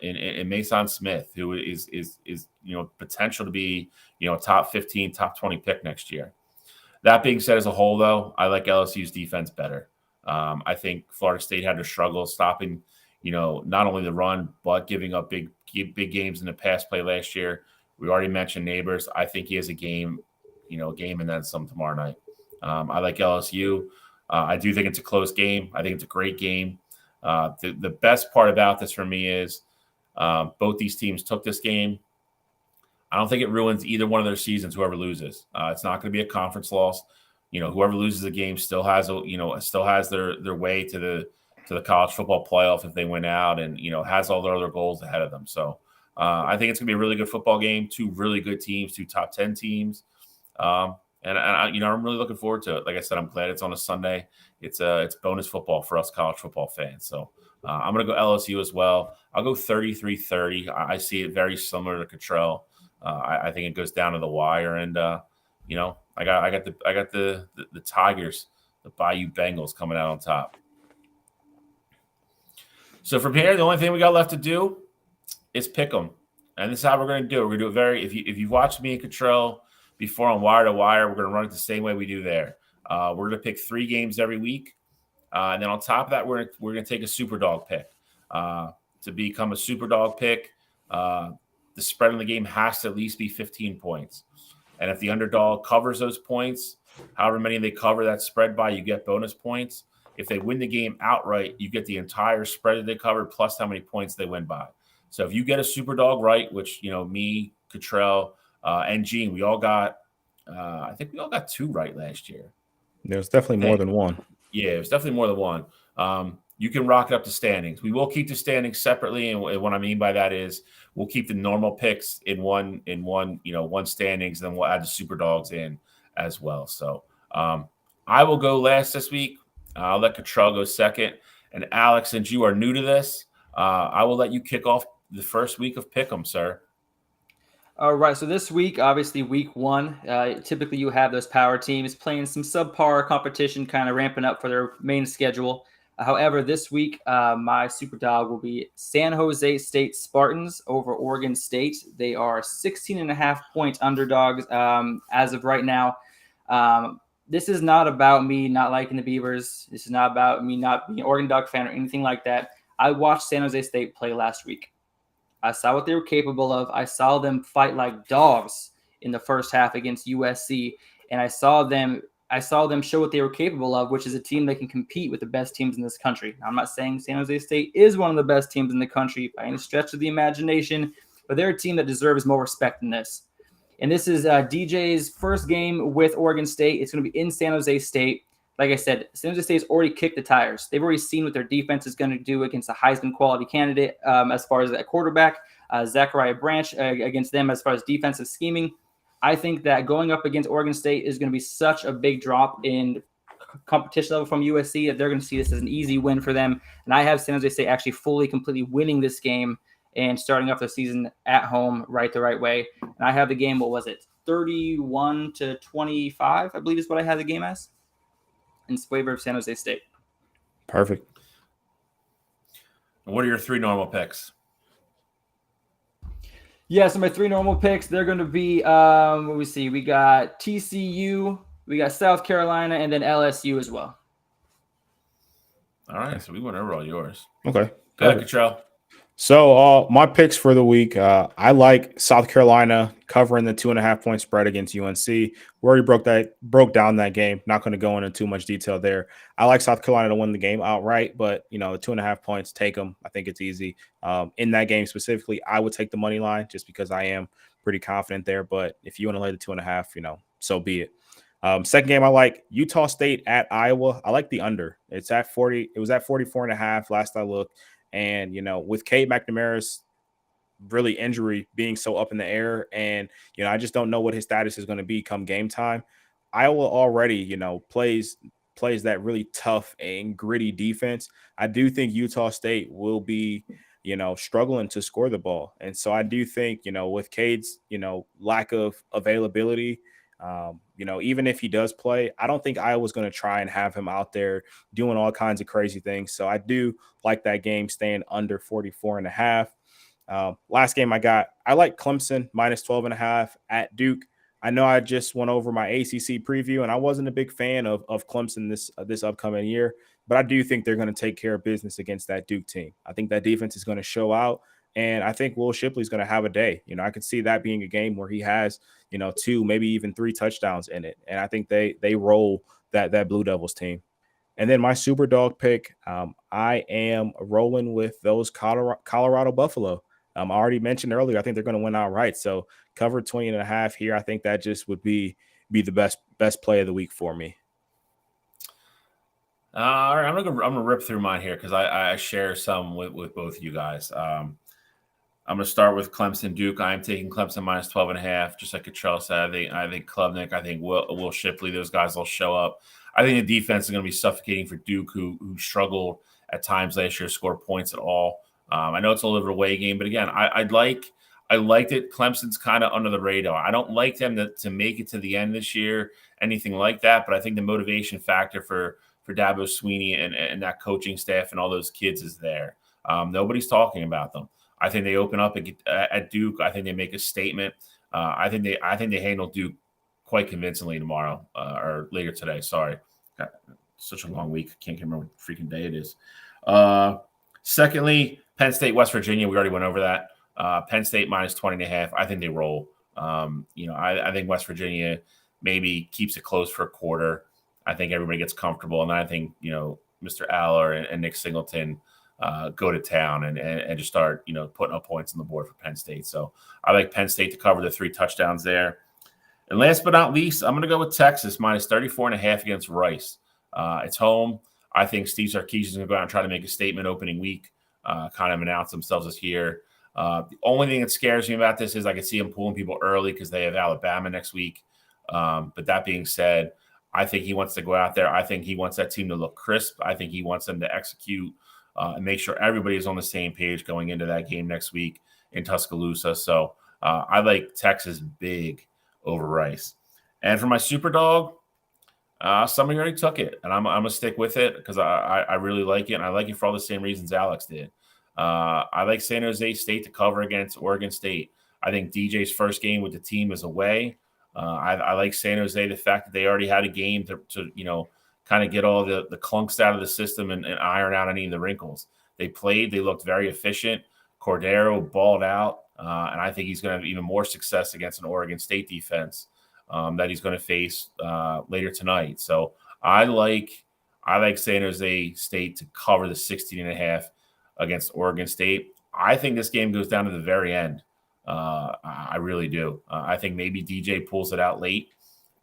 in Mason Smith, who is potential to be top 15, top 20 pick next year. That being said, as a whole, though, I like LSU's defense better. I think Florida State had to struggle stopping, not only the run but giving up big games in the pass play last year. We already mentioned Neighbors. I think he has a game and then some tomorrow night. I like LSU. I do think it's a close game. I think it's a great game. The best part about this for me is both these teams took this game. I don't think it ruins either one of their seasons, whoever loses. It's not going to be a conference loss. Whoever loses the game still has their way to the college football playoff if they win out and, has all their other goals ahead of them. So I think it's going to be a really good football game, two really good teams, two top 10 teams. And I'm really looking forward to it. Like I said, I'm glad it's on a Sunday. It's bonus football for us college football fans. So I'm going to go LSU as well. I'll go 33-30. I see it very similar to Cottrell. I think it goes down to the wire, and I got the Tigers, the Bayou Bengals coming out on top. So from here, the only thing we got left to do is pick them, and this is how we're going to do it. We're going to do it if you've watched me and Cottrell before on Wire to Wire, we're going to run it the same way we do there. We're going to pick 3 games every week, and then on top of that, we're going to take a super dog pick. To become a super dog pick, the spread on the game has to at least be 15 points. And if the underdog covers those points, however many they cover that spread by, you get bonus points. If they win the game outright, you get the entire spread that they covered plus how many points they win by. So if you get a super dog right, which, me, Cottrell, and Gene, we all got, I think we all got 2 right last year. There's definitely more than one. Yeah, it was definitely more than one. You can rock it up to standings. We will keep the standings separately, and what I mean by that is we'll keep the normal picks in one standings, and then we'll add the super dogs in as well. So I will go last this week. I'll let Cottrell go second. And Alex, since you are new to this, I will let you kick off the first week of Pick'em, sir. All right, so this week, obviously week 1, typically you have those power teams playing some subpar competition, kind of ramping up for their main schedule. However, this week, my super dog will be San Jose State Spartans over Oregon State. They are 16.5-point underdogs as of right now. This is not about me not liking the Beavers. This is not about me not being an Oregon Duck fan or anything like that. I watched San Jose State play last week. I saw what they were capable of. I saw them fight like dogs in the first half against USC, and I saw them show what they were capable of, which is a team that can compete with the best teams in this country. Now, I'm not saying San Jose State is one of the best teams in the country by any stretch of the imagination, but they're a team that deserves more respect than this. And this is DJ's first game with Oregon State. It's going to be in San Jose State. Like I said, San Jose State's already kicked the tires. They've already seen what their defense is going to do against a Heisman quality candidate as far as that quarterback, Zachariah Branch, against them as far as defensive scheming. I think that going up against Oregon State is going to be such a big drop in competition level from USC that they're going to see this as an easy win for them. And I have San Jose State actually completely winning this game and starting off the season at home the right way. And I have the game, what was it, 31-25, I believe is what I had the game as, in favor of San Jose State. Perfect. And what are your 3 normal picks? Yeah, so my 3 normal picks, they're going to be, what we see, we got TCU, we got South Carolina, and then LSU as well. All right, so we went over all yours. Okay. Go ahead, Cottrell. So my picks for the week, I like South Carolina covering the 2.5-point spread against UNC. We already broke down that game. Not going to go into too much detail there. I like South Carolina to win the game outright, but the 2.5 points, take them. I think it's easy. In that game specifically, I would take the money line just because I am pretty confident there. But if you want to lay the 2.5, so be it. Second game, I like Utah State at Iowa. I like the under. It's at 40. It was at 44.5 last I looked. And, with Cade McNamara's really injury being so up in the air, and, I just don't know what his status is going to be come game time. Iowa already, plays that really tough and gritty defense. I do think Utah State will be, struggling to score the ball. And so I do think, with Cade's, lack of availability, even if he does play, I don't think Iowa's going to try and have him out there doing all kinds of crazy things. So I do like that game staying under 44.5. Last game I like Clemson minus 12.5 at Duke. I know I just went over my ACC preview, and I wasn't a big fan of Clemson this upcoming year, but I do think they're going to take care of business against that Duke team. I think that defense is going to show out, and I think Will Shipley's going to have a day. I could see that being a game where he has, 2, maybe even 3 touchdowns in it, and I think they roll that Blue Devils team. And then my super dog pick, I am rolling with those Colorado Buffalo. I already mentioned earlier, I think they're going to win outright. So cover 20.5 here. I think that just would be the best play of the week for me. All right, I'm gonna rip through mine here because I share some with both of you guys. I'm gonna start with Clemson Duke. I am taking Clemson minus 12.5, just like Cottrell said. I think Klubnik, I think Will Shipley, those guys will show up. I think the defense is going to be suffocating for Duke, who struggled at times last year to score points at all. I know it's a little bit of a away game, but again, I liked it. Clemson's kind of under the radar. I don't like them to make it to the end this year, anything like that. But I think the motivation factor for Dabo Swinney and that coaching staff and all those kids is there. Nobody's talking about them. I think they open up at Duke. I think they make a statement. I think they handle Duke quite convincingly tomorrow or later today. Sorry, got such a long week. Can't remember what freaking day it is. Secondly, Penn State, West Virginia. We already went over that. Penn State minus 20.5. I think they roll. I think West Virginia maybe keeps it close for a quarter. I think everybody gets comfortable, and then I think Mr. Aller and Nick Singleton go to town and just start putting up points on the board for Penn State. So I like Penn State to cover the 3 touchdowns there. And last but not least, I'm going to go with Texas minus 34.5 against Rice. It's home. I think Steve Sarkisian is going to go out and try to make a statement opening week, kind of announce themselves as here. The only thing that scares me about this is I can see them pulling people early because they have Alabama next week. But that being said, I think he wants to go out there. I think he wants that team to look crisp. I think he wants them to execute and make sure everybody is on the same page going into that game next week in Tuscaloosa. So I like Texas big over Rice. And for my super dog, somebody already took it, and I'm going to stick with it because I really like it, and I like it for all the same reasons Alex did. I like San Jose State to cover against Oregon State. I think DJ's first game with the team is away. I like San Jose, the fact that they already had a game to kind of get all the clunks out of the system and iron out any of the wrinkles. They played. They looked very efficient. Cordero balled out, and I think he's going to have even more success against an Oregon State defense that he's going to face later tonight. So I like San Jose State to cover the 16.5 against Oregon State. I think this game goes down to the very end. I really do. I think maybe DJ pulls it out late,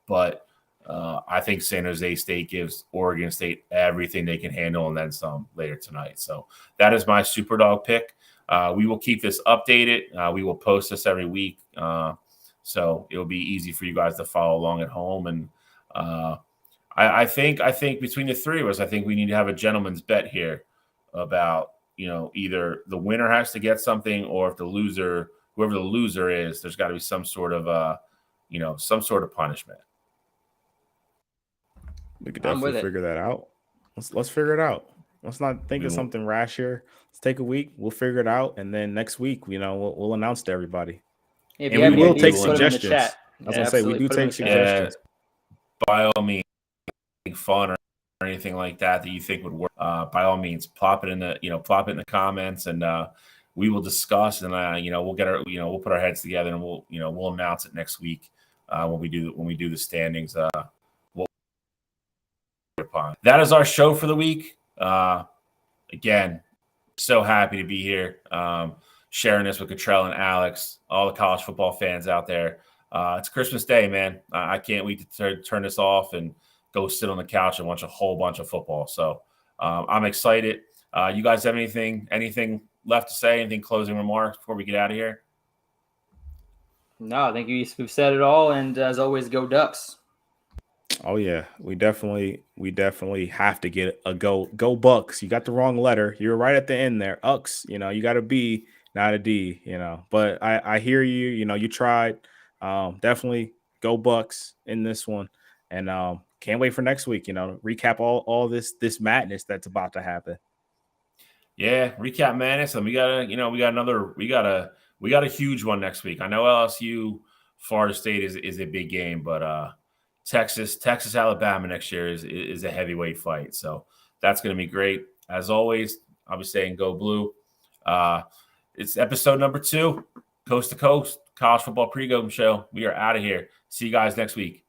but I think San Jose State gives Oregon State everything they can handle and then some later tonight. So that is my Superdog pick. We will keep this updated. We will post this every week. So it'll be easy for you guys to follow along at home. And I think between the three of us, I think we need to have a gentleman's bet here about, either the winner has to get something, or if whoever the loser is, there's got to be some sort of punishment. We could definitely figure that out. Let's figure it out. Let's not think of something rash here. Let's take a week. We'll figure it out, and then next week, we'll announce to everybody. If and we will take suggestions. I was gonna say we do take suggestions. By all means, fun or anything like that you think would work. By all means, plop it in the comments, and we will discuss. And we'll get our we'll put our heads together, and we'll announce it next week when we do the standings. That is our show for the week. Again, so happy to be here, sharing this with Cottrell and Alex, all the college football fans out there. It's Christmas Day, man. I can't wait to turn this off and go sit on the couch and watch a whole bunch of football. So I'm excited. You guys have anything left to say? Anything closing remarks before we get out of here? No, I think we've said it all. And as always, go Ducks. Oh yeah, we definitely have to get a go Bucks. You got the wrong letter. You were right at the end there. Ucks, you got a B, not a D, But I hear you. You tried. Definitely go Bucks in this one, and can't wait for next week. Recap all this madness that's about to happen. Yeah, recap madness, and we got a huge one next week. I know LSU Florida State is a big game, but Texas, Alabama next year is a heavyweight fight. So that's going to be great. As always, I'll be saying go blue. It's episode number 2, Coast to Coast, College Football Pregame Show. We are out of here. See you guys next week.